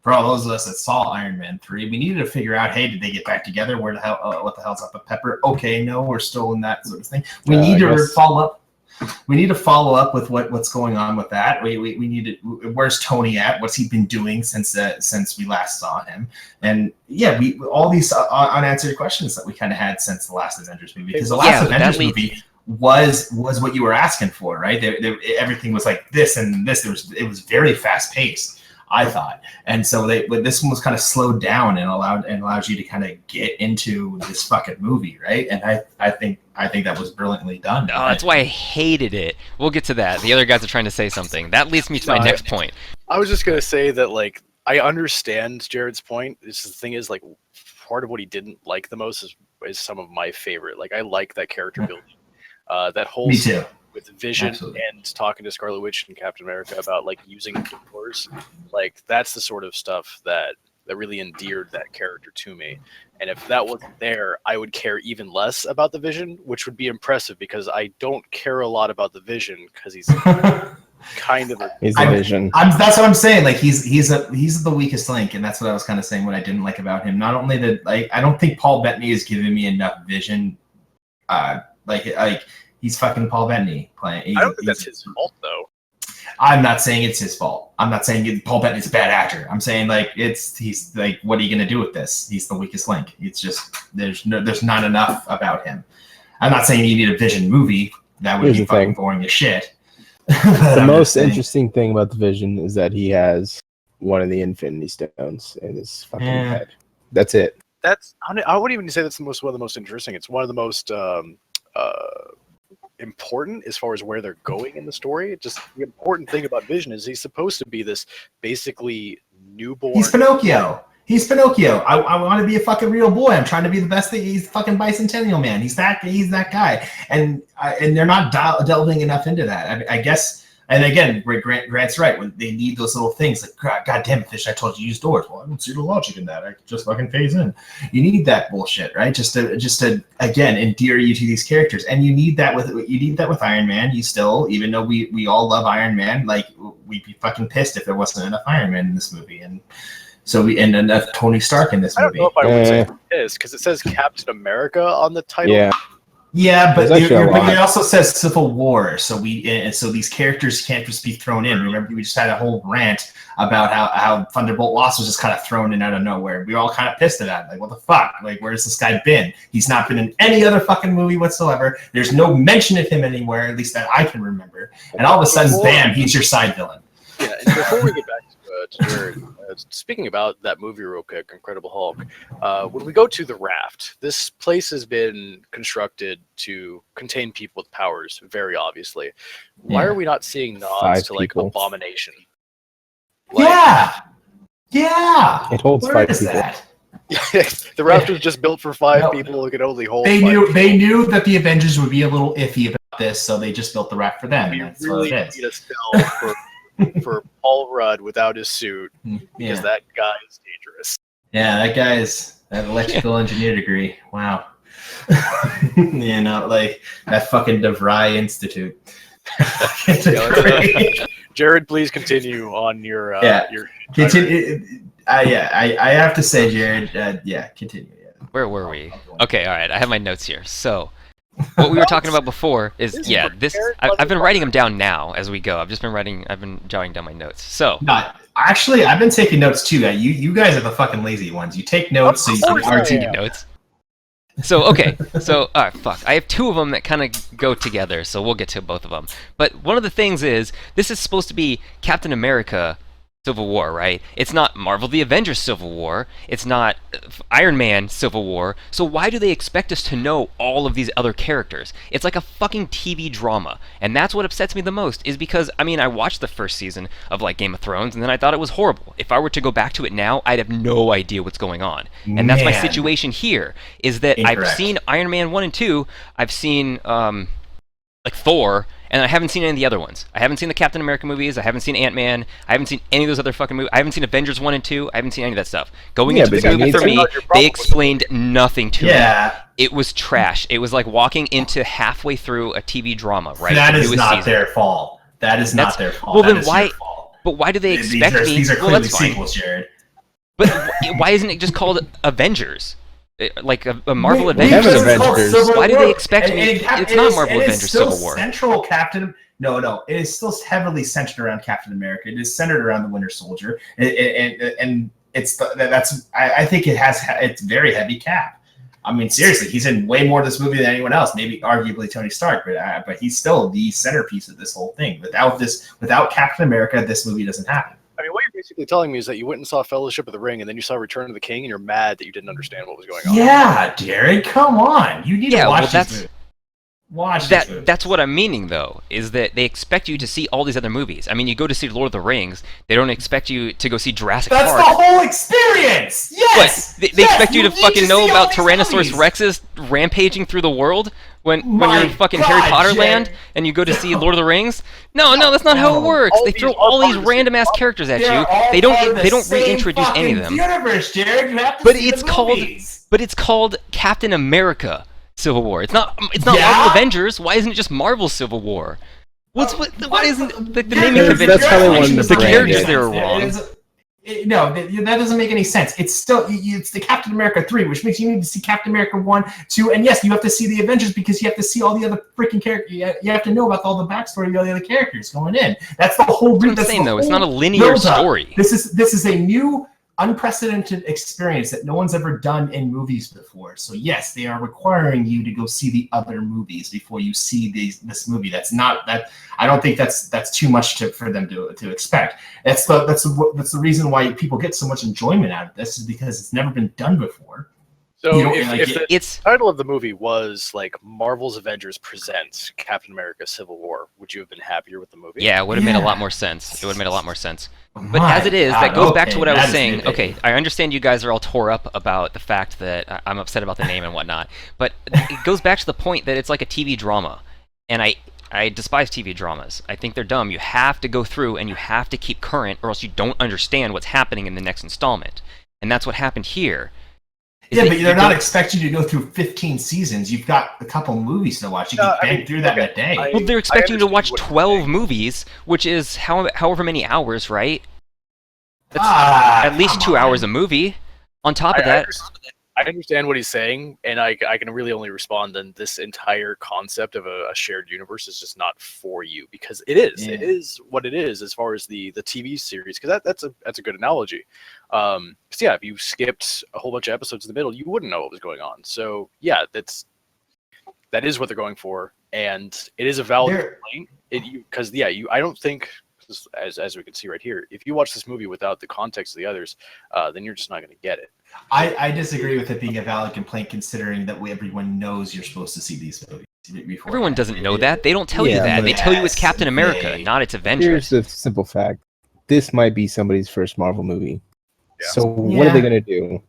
for all those of us that saw Iron Man 3, we needed to figure out, hey, did they get back together? Where the hell? What the hell's up with Pepper? Okay, no, we're still in that sort of thing. We need to follow up. We need to follow up with what's going on with that. We need to. Where's Tony at? What's he been doing since we last saw him? And yeah, all these unanswered questions that we kind of had since the last Avengers movie, because the last Avengers movie was what you were asking for, right? Everything was like this and this. It was very fast paced, I thought, and so this one was kind of slowed down and allows you to kind of get into this fucking movie, right? And I think that was brilliantly done. No, that's why I hated it. We'll get to that. The other guys are trying to say something. That leads me to my next point. I was just gonna say that, like, I understand Jared's point. The thing is, like, part of what he didn't like the most is some of my favorite. Like, I like that character building. That whole Me too. With Vision Absolutely. and talking to Scarlet Witch and Captain America about like using doors, like that's the sort of stuff that really endeared that character to me. And if that wasn't there, I would care even less about the Vision, which would be impressive because I don't care a lot about the Vision because he's kind of he's the Vision. That's what I'm saying. Like he's the weakest link, and that's what I was kind of saying. What I didn't like about him. Not only that, like I don't think Paul Bettany is giving me enough Vision. Like. He's fucking Paul Bettany playing. I don't think that's his fault, though. I'm not saying it's his fault. I'm not saying Paul Bettany's a bad actor. I'm saying he's like, what are you gonna do with this? He's the weakest link. It's just there's not enough about him. I'm not saying you need a Vision movie. That would be fucking boring as shit. The most interesting thing about the Vision is that he has one of the Infinity Stones in his fucking head. That's it. I wouldn't even say that's one of the most interesting. It's one of the most important as far as where they're going in the story. Just the important thing about Vision is he's supposed to be this basically newborn. He's Pinocchio. I want to be a fucking real boy. I'm trying to be the best thing. He's fucking bicentennial man. He's that guy. And they're not delving enough into that. I guess. And again, Grant's right. When they need those little things, like God damn it, Fish! I told you to use doors. Well, I don't see the logic in that. I just fucking phase in. You need that bullshit, right? Just to again endear you to these characters, and you need that with Iron Man. You still, even though we all love Iron Man, like we'd be fucking pissed if there wasn't enough Iron Man in this movie, and so and enough Tony Stark in this movie. I don't know if I would say this because it says Captain America on the title. Yeah. Yeah, but, There's actually a but lot. it also says Civil War, so so these characters can't just be thrown in. Remember, we just had a whole rant about how Thunderbolt Lost was just kind of thrown in out of nowhere. We were all kind of pissed at that, like, what the fuck? Like, where's this guy been? He's not been in any other fucking movie whatsoever. There's no mention of him anywhere, at least that I can remember. And all of a sudden, bam, he's your side villain. Yeah, and before we get back to Jared, speaking about that movie real quick, Incredible Hulk, when we go to the raft, this place has been constructed to contain people with powers, very obviously. Why are we not seeing nods 5 to, like, people. Abomination? Yeah! It holds Where 5 is people. that? The raft was just built for 5 No. people who could only hold They 5 knew people. they knew that the Avengers would be a little iffy about this, so they just built the raft for them. We And that's really what it need is. a still for Paul Rudd without his suit, because Yeah. that guy is dangerous. Yeah, that guy's that electrical engineer degree. Wow. You know, like that fucking DeVry Institute. Jared, please continue on your your. Continue. I have to say, Jared. Continue. Yeah. Where were we? Okay, all right. I have my notes here. So, what we were talking about before is I've been writing them down now as we go. I've been jotting down my notes. So, No, actually, I've been taking notes too. You guys are the fucking lazy ones. You take notes so you can argue. notes. So, okay. So, all right, fuck. I have 2 of them that kind of go together, so we'll get to both of them. But one of the things is, this is supposed to be Captain America Civil War, right? It's not Marvel the Avengers Civil War. It's not Iron Man Civil War. So why do they expect us to know all of these other characters? It's like a fucking TV drama. And that's what upsets me the most, is because, I mean, I watched the first season of, like, Game of Thrones, and then I thought it was horrible. If I were to go back to it now, I'd have no idea what's going on. And that's my Man. situation here, is that I've Incorrect. seen Iron Man 1 and 2, I've seen, like, Thor, and I haven't seen any of the other ones. I haven't seen the Captain America movies. I haven't seen Ant-Man. I haven't seen any of those other fucking movies. I haven't seen Avengers 1 and 2. I haven't seen any of that stuff. Going Yeah, into but this you movie, need for to- me, they explained nothing to me. Yeah, It was trash. It was like walking into halfway through a TV drama, right? that The is newest not season. their fault. That is not their fault. well, That then is why- your fault. But why do they expect me? These are well, clearly that's fine. sequels, Jared. But why isn't it just called Avengers? Like a Marvel Wait, Avengers. have an because it's called Avengers. Civil Why do War. they expect me? It's not Marvel it is Avengers still Civil War. Central Captain. No, it is still heavily centered around Captain America. It is centered around the Winter Soldier, and I think it's very heavy Cap. I mean, seriously, he's in way more of this movie than anyone else. Maybe arguably Tony Stark, but he's still the centerpiece of this whole thing. Without Captain America, this movie doesn't happen. I mean, what you're basically telling me is that you went and saw Fellowship of the Ring, and then you saw Return of the King, and you're mad that you didn't understand what was going on. Yeah, Jared, come on. You need to watch this movie. Watch this movie. That's what I'm meaning, though, is that they expect you to see all these other movies. I mean, you go to see Lord of the Rings, they don't expect you to go see Jurassic That's Park. the whole experience. Yes. What? They expect you to need fucking know see about all these Tyrannosaurus movies. Rexes rampaging through the world when My you're in fucking God, Harry Potter Jared. land and you go to see Lord of the Rings? No, that's not how it No. works. All They these throw are all these part of the random same ass characters at They're you. all They part of the don't same reintroduce any of fucking them. Universe, Jared. You have to But see it's the called movies. Captain America Civil War. It's not Yeah? Marvel Avengers. Why isn't it just Marvel Civil War? Why isn't the naming Because convention? that's how they wanted to The brand characters it. there are wrong. That doesn't make any sense. It's the Captain America 3, which makes you need to see Captain America 1, 2, and yes, you have to see the Avengers because you have to see all the other freaking characters. You have to know about all the backstory of all the other characters going in. That's the whole. That's what I'm that's saying, the though. It's whole not a linear build-up. story. This is a new, unprecedented experience that no one's ever done in movies before. So yes, they are requiring you to go see the other movies before you see this movie. That's not that. I don't think that's too much for them to expect. That's the reason why people get so much enjoyment out of this, is because it's never been done before. So You don't if, like if it. the It's title of the movie was like Marvel's Avengers Presents Captain America Civil War, would you have been happier with the movie? yeah, it would have made a lot Yeah. more sense. It would have made a lot more sense. But My as it is, God, that goes back to okay, what I was that is saying. nitpicking. Okay, I understand you guys are all tore up about the fact that I'm upset about the name and whatnot, but it goes back to the point that it's like a TV drama, and I despise TV dramas. I think they're dumb. You have to go through and you have to keep current, or else you don't understand what's happening in the next installment. And that's what happened here. is Yeah, that but you they're not don't- expecting you to go through 15 seasons. You've got a couple movies to watch. You can bang through that in a day. Well, they're expecting you to understand watch what you're 12 saying. movies, which is however many hours, right? That's Ah, at least come 2 on. hours a movie. On top of I that, understand- I understand what he's saying, and I can really only respond then this entire concept of a shared universe is just not for you, because it is what it is as far as the TV series, because that's a good analogy. Because if you skipped a whole bunch of episodes in the middle, you wouldn't know what was going on. So yeah, that is what they're going for, and it is a valid complaint. Because I don't think, as we can see right here, if you watch this movie without the context of the others, then you're just not going to get it. I disagree with it being a valid complaint, considering that everyone knows you're supposed to see these movies before. Everyone doesn't know that. They don't tell you that. They tell you it's Captain America, not it's Avengers. Here's the simple fact: this might be somebody's first Marvel movie. Yeah. So what are they gonna do?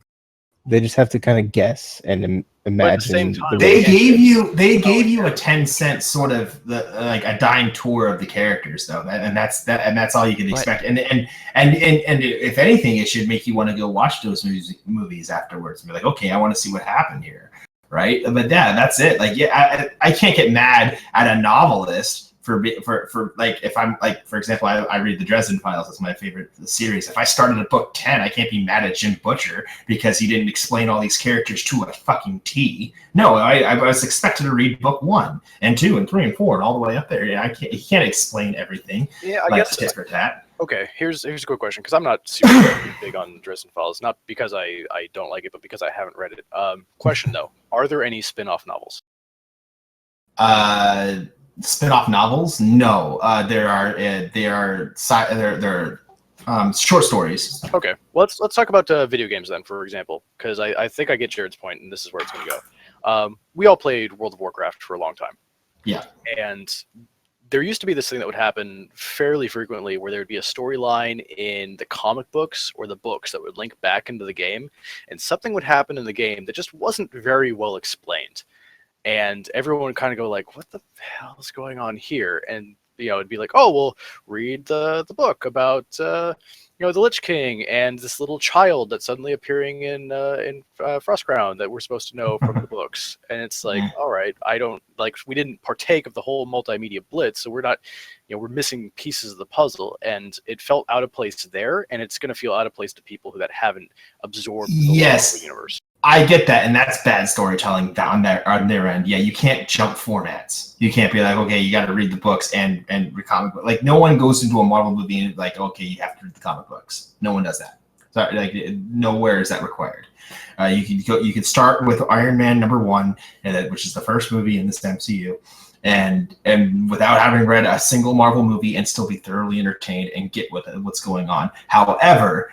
They just have to kind of guess and imagine. They gave you a 10-cent sort of like a dime tour of the characters, though, and that's all you can expect. And if anything, it should make you want to go watch those movies afterwards and be like, okay, I want to see what happened here, right? But yeah, that's it. Like, yeah, I can't get mad at a novelist for like, if I'm like, for example, I read the Dresden Files. It's my favorite series. If I started at book 10, I can't be mad at Jim Butcher because he didn't explain all these characters to a fucking T. No, I was expected to read book 1 and 2 and 3 and 4 and all the way up there. Yeah, you can't explain everything. Yeah, I guess tit for tat. Okay, here's a quick question, because I'm not super big on Dresden Files, not because I don't like it, but because I haven't read it. Question though, are there any spin-off novels? Spin-off novels? No, there are short stories. Okay, well, let's talk about video games then, for example, because I think I get Jared's point, and this is where it's going to go. We all played World of Warcraft for a long time. Yeah, and there used to be this thing that would happen fairly frequently, where there would be a storyline in the comic books or the books that would link back into the game, and something would happen in the game that just wasn't very well explained. And everyone would kind of go like, what the hell is going on here? And, it'd be like, oh, well, read the book about, the Lich King and this little child that's suddenly appearing in Frostground that we're supposed to know from the books. And it's like, all right, we didn't partake of the whole multimedia blitz, so we're not, we're missing pieces of the puzzle. And it felt out of place there, and it's going to feel out of place to people that haven't absorbed the universe. I get that, and that's bad storytelling on their end. Yeah, you can't jump formats. You can't be like, okay, you got to read the books and read comic book. Like, no one goes into a Marvel movie and like, okay, you have to read the comic books. No one does that. So, like, nowhere is that required. You could start with Iron Man #1, which is the first movie in this MCU, and without having read a single Marvel movie and still be thoroughly entertained and get what's going on. However,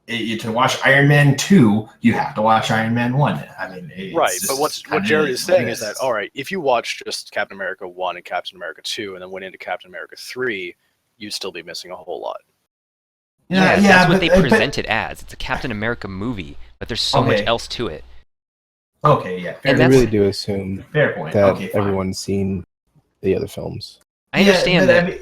to watch Iron Man 2, you have to watch Iron Man 1. I mean, right, but what Jared is saying is that, all right, if you watch just Captain America 1 and Captain America 2 and then went into Captain America 3, you'd still be missing a whole lot. Yeah, that's what they present it as. It's a Captain America movie, but there's so much else to it. Okay, yeah. I really do assume fair point. that everyone's seen the other films. I understand that.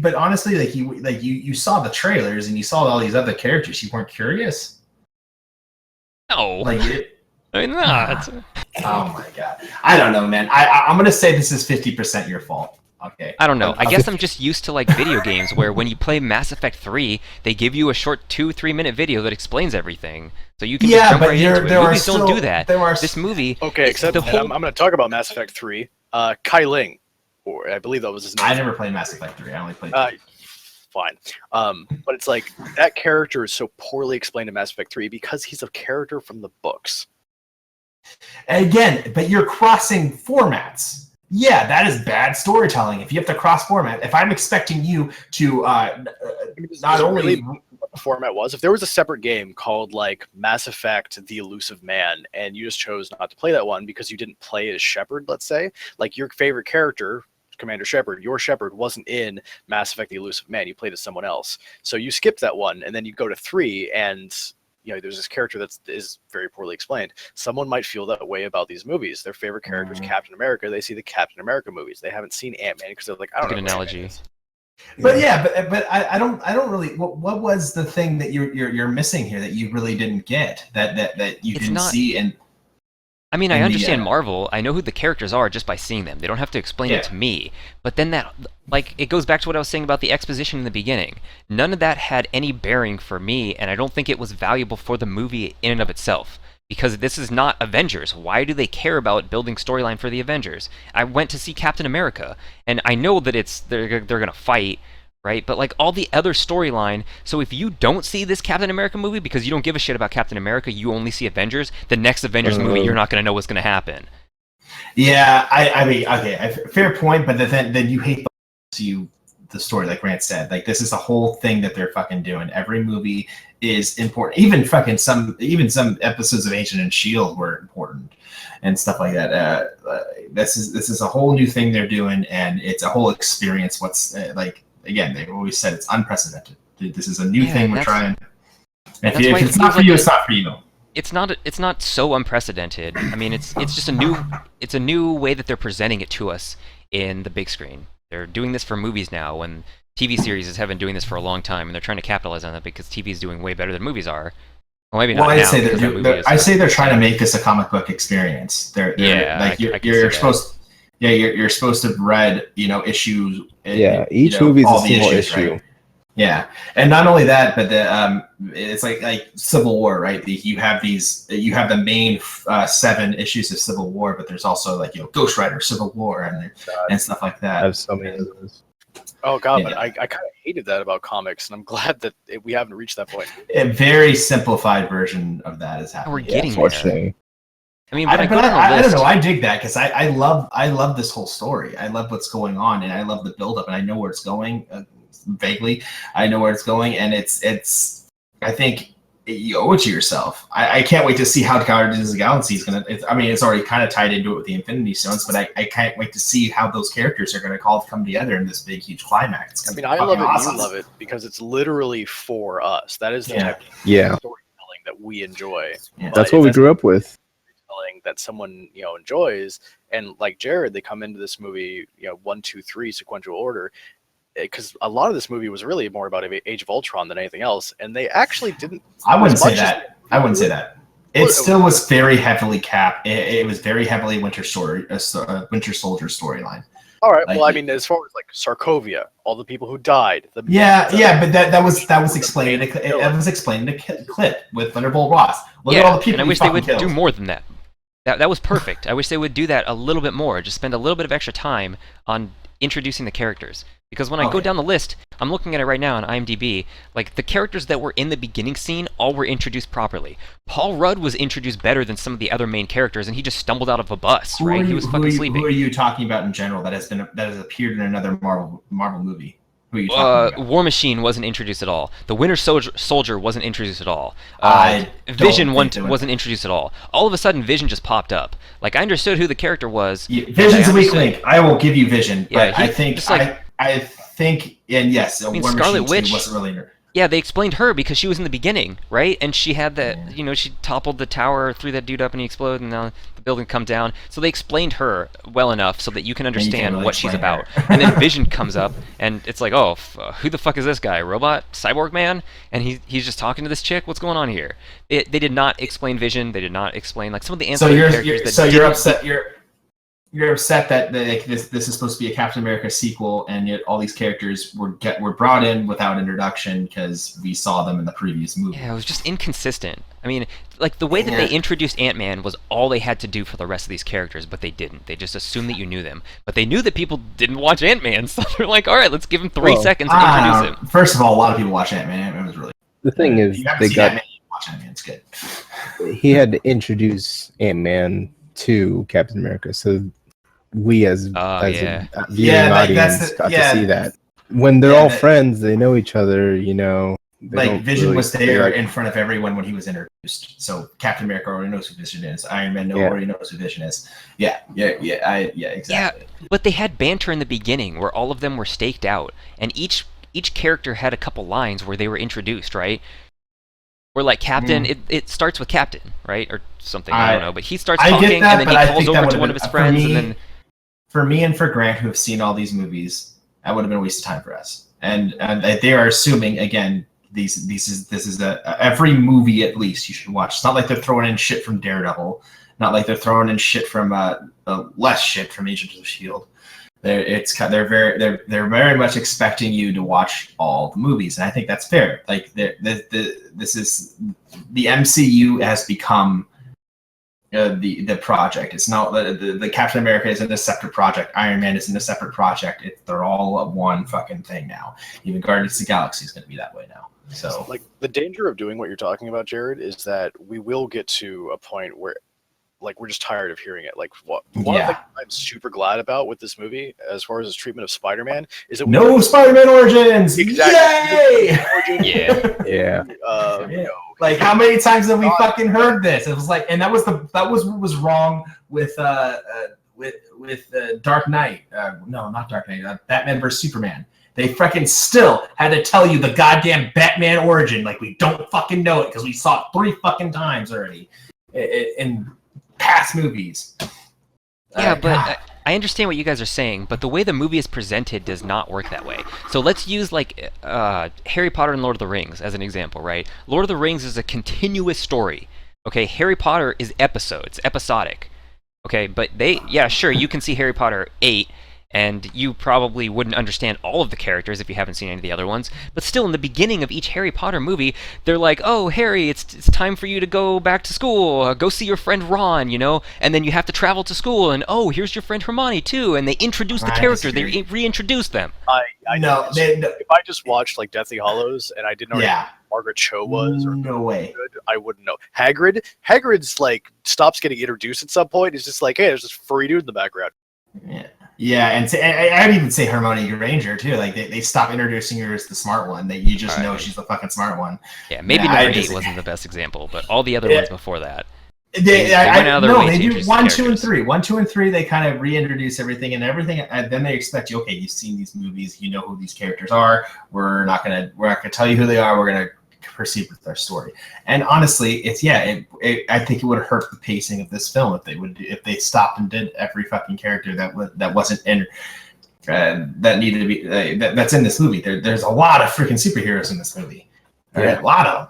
But honestly, you saw the trailers and you saw all these other characters. You weren't curious? No. Oh my god. I don't know, man. I'm gonna say this is 50% your fault. Okay. I don't know. I guess I'm just used to like video games where when you play Mass Effect 3, they give you a short 2-3 minute video that explains everything, so you can just jump right into it. Movies don't do that. This movie. Okay, except I'm going to talk about Mass Effect 3. Kai Ling. Or I believe that was his name. I never played Mass Effect 3. I only played. Fine. But it's like that character is so poorly explained in Mass Effect 3 because he's a character from the books. Again, but you're crossing formats. Yeah, that is bad storytelling. If you have to cross format, if I'm expecting you to not only what the format was, if there was a separate game called like Mass Effect: The Elusive Man, and you just chose not to play that one because you didn't play as Shepard, let's say, like your favorite character, Commander Shepard, your Shepard wasn't in Mass Effect: The Elusive Man. You played as someone else, so you skipped that one, and then you go to 3, and there's this character that is very poorly explained. Someone might feel that way about these movies. Their favorite character is Captain America. They see the Captain America movies. They haven't seen Ant-Man because they're like, I don't know. Good analogy. But but I don't really. What was the thing that you're missing here that you really didn't get that you didn't see? And I mean, I in the, understand Marvel. I know who the characters are just by seeing them. They don't have to explain it to me. But then that, like, it goes back to what I was saying about the exposition in the beginning. None of that had any bearing for me, and I don't think it was valuable for the movie in and of itself. Because this is not Avengers. Why do they care about building storyline for the Avengers? I went to see Captain America, and I know that they're gonna fight, right? But like all the other storyline, so if you don't see this Captain America movie because you don't give a shit about Captain America, you only see Avengers, the next Avengers movie, you're not going to know what's going to happen. Yeah, I mean, okay, fair point, but then you hate the story, like Grant said. Like, this is the whole thing that they're fucking doing. Every movie is important. Even some episodes of Agent and Shield were important and stuff like that. This is a whole new thing they're doing, and it's a whole experience. Again, they've always said it's unprecedented. This is a new thing we're trying. If it's not for you, it's not for you. It's not so unprecedented. I mean, it's just a new way that they're presenting it to us in the big screen. They're doing this for movies now, when TV series have been doing this for a long time, and they're trying to capitalize on that because TV is doing way better than movies are. Well, maybe not now. I say they're trying to make this a comic book experience. You're supposed to have read, issues. Each movie is a single issue. Right? Yeah, and not only that, but it's like Civil War, right? You have the main 7 issues of Civil War, but there's also Ghost Rider, Civil War, and stuff like that. I have so many of those. Oh god, but I kind of hated that about comics, and I'm glad that we haven't reached that point. A very simplified version of that is happening. We're getting there. I mean, but I don't know. I dig that because I love this whole story. I love what's going on, and I love the buildup, and I know where it's going. Vaguely, I know where it's going, and it's. I think you owe it to yourself. I can't wait to see how Guardians of the Galaxy is gonna. It's already kind of tied into it with the Infinity Stones, but I can't wait to see how those characters are going to come together in this big, huge climax. I love it. Awesome. You love it because it's literally for us. That is the type of storytelling that we enjoy. Yeah. That's what we grew up with. That someone enjoys, and like Jared, they come into this movie 1, 2, 3 sequential order, because a lot of this movie was really more about Age of Ultron than anything else, and they actually didn't. I wouldn't say that. It still was very heavily capped. It was very heavily Winter Soldier storyline. All right. Well, I mean, as far as like Sokovia, all the people who died. But that was explained. It was explained in a clip with Thunderbolt Ross. Look at all the people. And I wish they would do more than that. That was perfect. I wish they would do that a little bit more. Just spend a little bit of extra time on introducing the characters. Because when I go down the list, I'm looking at it right now on IMDb, like the characters that were in the beginning scene all were introduced properly. Paul Rudd was introduced better than some of the other main characters, and he just stumbled out of a bus, right? He was fucking sleeping. Who are you talking about in general that has appeared in another Marvel movie? Who are you talking about? War Machine wasn't introduced at all. The Winter Soldier wasn't introduced at all. Vision wasn't introduced at all. All of a sudden, Vision just popped up. Like, I understood who the character was. Vision's a weak link. I will give you Vision, but I think, and yes, War Scarlet Machine Witch wasn't really. Yeah, they explained her because she was in the beginning, right? And she had that, she toppled the tower, threw that dude up, and he exploded, and now the building come down. So they explained her well enough so that you can understand what she's about. And then Vision comes up, and it's like, who the fuck is this guy? Robot? Cyborg man? And he's just talking to this chick? What's going on here? They did not explain Vision. They did not explain, like, some of the ancillary characters. You're upset. You're upset that this is supposed to be a Captain America sequel, and yet all these characters were brought in without introduction because we saw them in the previous movie. Yeah, it was just inconsistent. I mean, like, the way that they introduced Ant-Man was all they had to do for the rest of these characters, but they didn't. They just assumed that you knew them. But they knew that people didn't watch Ant-Man, so they're like, all right, let's give him 3 seconds to introduce him. First of all, a lot of people watch Ant-Man. Ant-Man was really... The thing is, watch Ant-Man. It's good. He had to introduce Ant-Man to Captain America, so we as a viewing audience got to see that. When they're all friends, they know each other, Vision was there in front of everyone when he was introduced. So Captain America already knows who Vision is. Iron Man already knows who Vision is. Exactly. Yeah, but they had banter in the beginning where all of them were staked out, and each character had a couple lines where they were introduced, right? Or like Captain, it starts with Captain, right? Or something, I don't know. But he starts talking, and then he calls over to one of his friends, and then... For me and for Grant, who have seen all these movies, that would have been a waste of time for us. And they are assuming, again, this is every movie at least you should watch. It's not like they're throwing in shit from Daredevil Not like they're throwing in shit from less shit from Agents of Shield. They're very much expecting you to watch all the movies, and I think that's fair. Like this is the MCU has become the project. It's not the Captain America isn't a separate project. Iron Man isn't a separate project. They're all one fucking thing now. Even Guardians of the Galaxy is going to be that way now. So, like, the danger of doing what you're talking about, Jared, is that we will get to a point where, like, we're just tired of hearing it. Like, one of the things I'm super glad about with this movie, as far as its treatment of Spider-Man, is that no Spider-Man origins. Exactly. Yay! Yeah. You know, like, how many times have we fucking heard this? It was like, and that was what was wrong with Dark Knight. No, not Dark Knight. Batman vs Superman. They freaking still had to tell you the goddamn Batman origin. Like, we don't fucking know it because we saw it 3 fucking times already in past movies. Yeah, but I understand what you guys are saying, but the way the movie is presented does not work that way. So let's use like Harry Potter and Lord of the Rings as an example, right? Lord of the Rings is a continuous story. Okay, Harry Potter is episodic. Okay, but sure, you can see Harry Potter 8, and you probably wouldn't understand all of the characters if you haven't seen any of the other ones. But still, in the beginning of each Harry Potter movie, they're like, "Oh, Harry, it's time for you to go back to school. Go see your friend Ron, you know." And then you have to travel to school, and oh, here's your friend Hermione too. And they introduce the character. They reintroduce them. I know. If I just watched like Deathly Hallows and I didn't know who Margaret Cho was, or no way, I wouldn't know. Hagrid's like stops getting introduced at some point. It's just like, hey, there's this furry dude in the background. Yeah, and I'd even say Hermione Granger too. Like they stop introducing her as the smart one. That you just know she's the fucking smart one. Yeah, maybe number 8 wasn't the best example, but all the other ones before that. They do 1, 2, and 3. 1, 2, and 3. They kind of reintroduce everything, and then they expect you. Okay, you've seen these movies. You know who these characters are. We're not gonna tell you who they are. We're gonna proceed with their story. And honestly, I think it would hurt the pacing of this film if they stopped and did every fucking character that wasn't in that needed to be that's in this movie. There's a lot of freaking superheroes in this movie. A lot of them.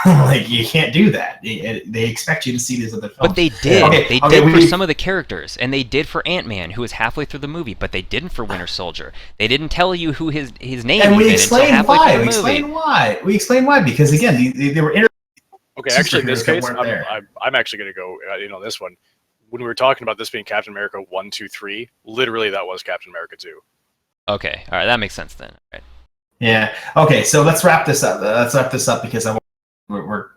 Like, you can't do that. They expect you to see these other films. But they did. They did for some of the characters, and they did for Ant-Man, who was halfway through the movie. But they didn't for Winter Soldier. They didn't tell you who his name. And we until explained halfway why. through the We explained why. Because again, they were. Okay, actually, in this case, there. I'm actually going to go in on this one. When we were talking about this being Captain America 1, 2, 3, literally that was Captain America 2. Okay, all right, that makes sense then. All right. Yeah. Okay, so let's wrap this up. Because we're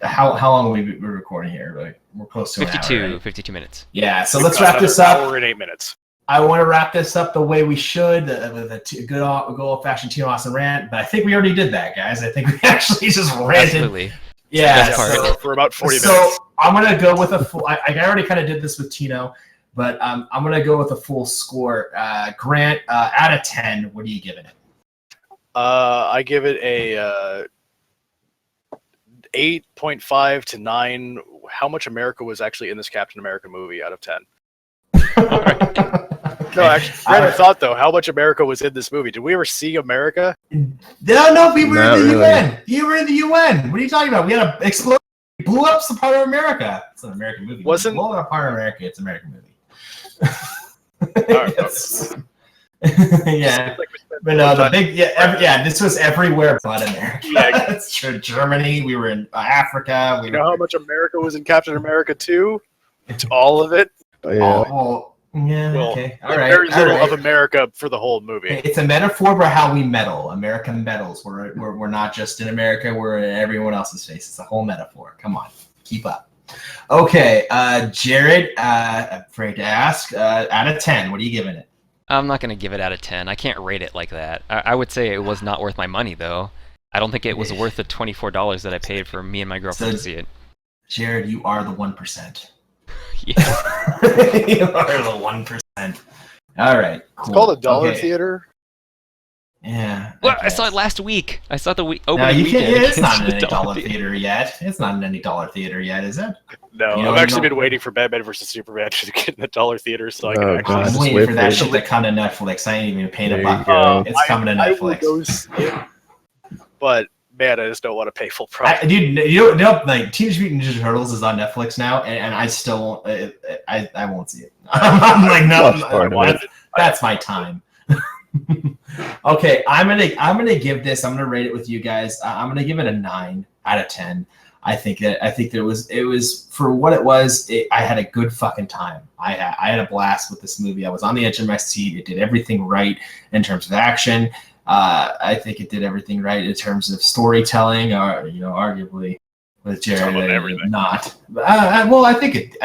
how long are we recording here? Like, we're close to 52, an hour, right? 52 minutes. Yeah. So let's wrap this up. Hour and 8 minutes. I want to wrap this up the way we should, with a good old-fashioned Tino Austin rant. But I think we already did that, guys. I think we actually just ranted. Absolutely. Yeah. So, for about 40 minutes. So I'm gonna go with a full. I already kind of did this with Tino, but I'm gonna go with a full score. Grant, out of 10, what are you giving it? I give it a 8.5 to 9. How much America was actually in this Captain America movie out of 10? No, actually, random thought though. How much America was in this movie? Did we ever see America? No, we were in the really. UN. You were in the UN. What are you talking about? We had an explosion. Blew up some part of America. It's an American movie. Wasn't blow up part of America? It's an American movie. Yeah, but no, the big this was everywhere but America. Yeah. That's true. Germany. We were in Africa. You know how much America was in Captain America 2? It's all of it. Okay. All right. Very little of America for the whole movie. It's a metaphor for how we meddle. America meddles. We're not just in America. We're in everyone else's face. It's a whole metaphor. Come on, keep up. Okay, Jared. Afraid to ask. Out of 10, what are you giving it? I'm not going to give it out of 10. I can't rate it like that. I would say it was not worth my money, though. I don't think it was worth the $24 that I paid for me and my girlfriend to see it. Jared, you are the 1%. Yeah. You are the 1%. All right, cool. It's called a dollar theater. Yeah. Well, I saw it last week. I saw the opening you weekend. can't, it's not in any dollar theater yet. It's not in any dollar theater yet, is it? No, I've actually been waiting for Batman vs Superman to get in the dollar theater so I can actually. I'm waiting for that shit to come to Netflix. I ain't even paying a buck. It's coming to Netflix. But man, I just don't want to pay full price. Dude, you know, like Teenage Mutant Ninja Turtles is on Netflix now, and I still won't. I won't see it. I'm like, no, that's my time. Okay, I'm gonna give this. I'm gonna rate it with you guys. I'm gonna give it a 9 out of 10. I think it was for what it was. I had a good fucking time. I had a blast with this movie. I was on the edge of my seat. It did everything right in terms of action. I think it did everything right in terms of storytelling, or arguably with Jared not. Well, I think it.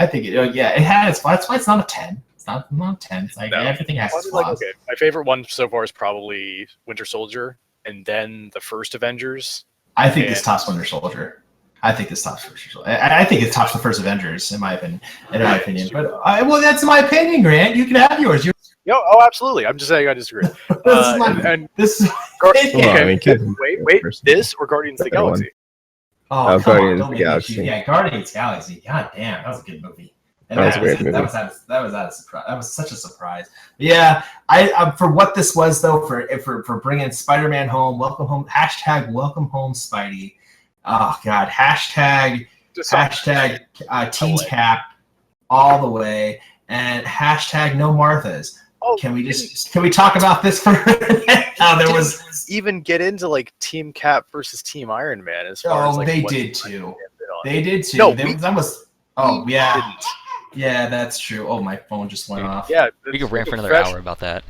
Yeah, it has. That's why it's not a 10. It's not a 10. It's like everything has its flaws. Okay, my favorite one so far is probably Winter Soldier, and then the first Avengers. I think this tops Winter Soldier. I think this tops Winter Soldier. I think it tops the first Avengers, in my opinion. But well, that's my opinion, Grant. You can have yours. Oh, absolutely. I'm just saying I disagree. This is wait, this or Guardians of the Galaxy? Oh, Guardians of the Galaxy. Yeah, Guardians of the Galaxy. God damn, that was a good movie. And that was a great movie. That was out of surprise. That was such a surprise. Yeah, I for what this was though, for bringing Spider-Man home, welcome home, #welcome home Spidey. Oh God, hashtag Team Cap all the way, and hashtag no Marthas. Oh, can we talk about this for a minute? There was even get into like Team Cap versus Team Iron Man as far as like they did too. No, yeah, that's true. Oh, my phone just went off. Yeah, we could rant for another hour about that.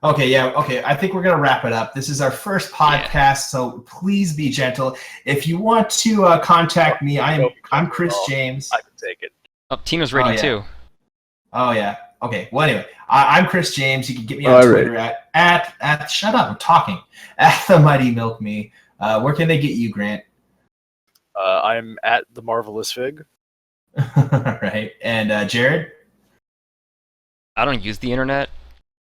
Okay, I think we're gonna wrap it up. This is our first podcast, so please be gentle. If you want to contact me, I'm Chris James. I can take it. Oh, Tino's rating too. Oh yeah. Okay. Well, anyway, I'm Chris James. You can get me on Twitter at shut up. I'm talking at the Mighty Milk Me. Where can they get you, Grant? I'm at the Marvelous Fig. Right. And Jared? I don't use the internet,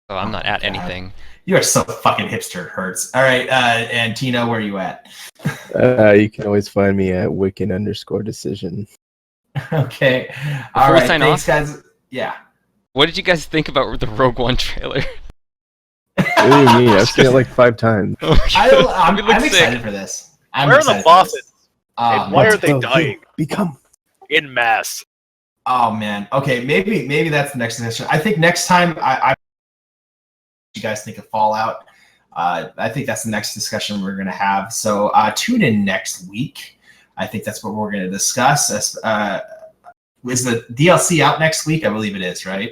so I'm not at anything. You are so fucking hipster. It hurts. All right. And Tino, where are you at? You can always find me at Wiccan_decision. Okay. Before we sign Thanks, off, guys. Yeah. What did you guys think about the Rogue One trailer? What do you mean? I've seen it like 5 times. I'm excited for this. Where are the Boffins? And why are they dying? Become in mass. Oh man. Okay. Maybe that's the next discussion. I think next time you guys think of Fallout. I think that's the next discussion we're gonna have. So tune in next week. I think that's what we're gonna discuss. Is the DLC out next week? I believe it is, right?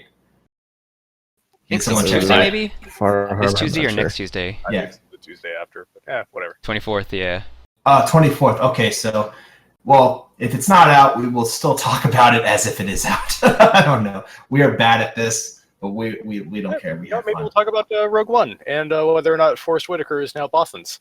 Can someone check Tuesday, maybe? This Tuesday or sure. next Tuesday? I think it's the Tuesday after. But whatever. 24th, yeah. 24th. Okay, so, well, if it's not out, we will still talk about it as if it is out. I don't know. We are bad at this, but we don't care. We have maybe fun. we'll talk about Rogue One and whether or not Forrest Whitaker is now Bothans.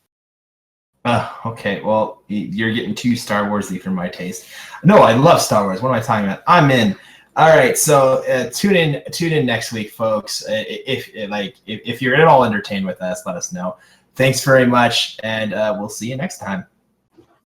Okay, well, you're getting too Star Wars-y for my taste. No, I love Star Wars. What am I talking about? I'm in. All right, so tune in next week, folks. If you're at all entertained with us, let us know. Thanks very much, and we'll see you next time.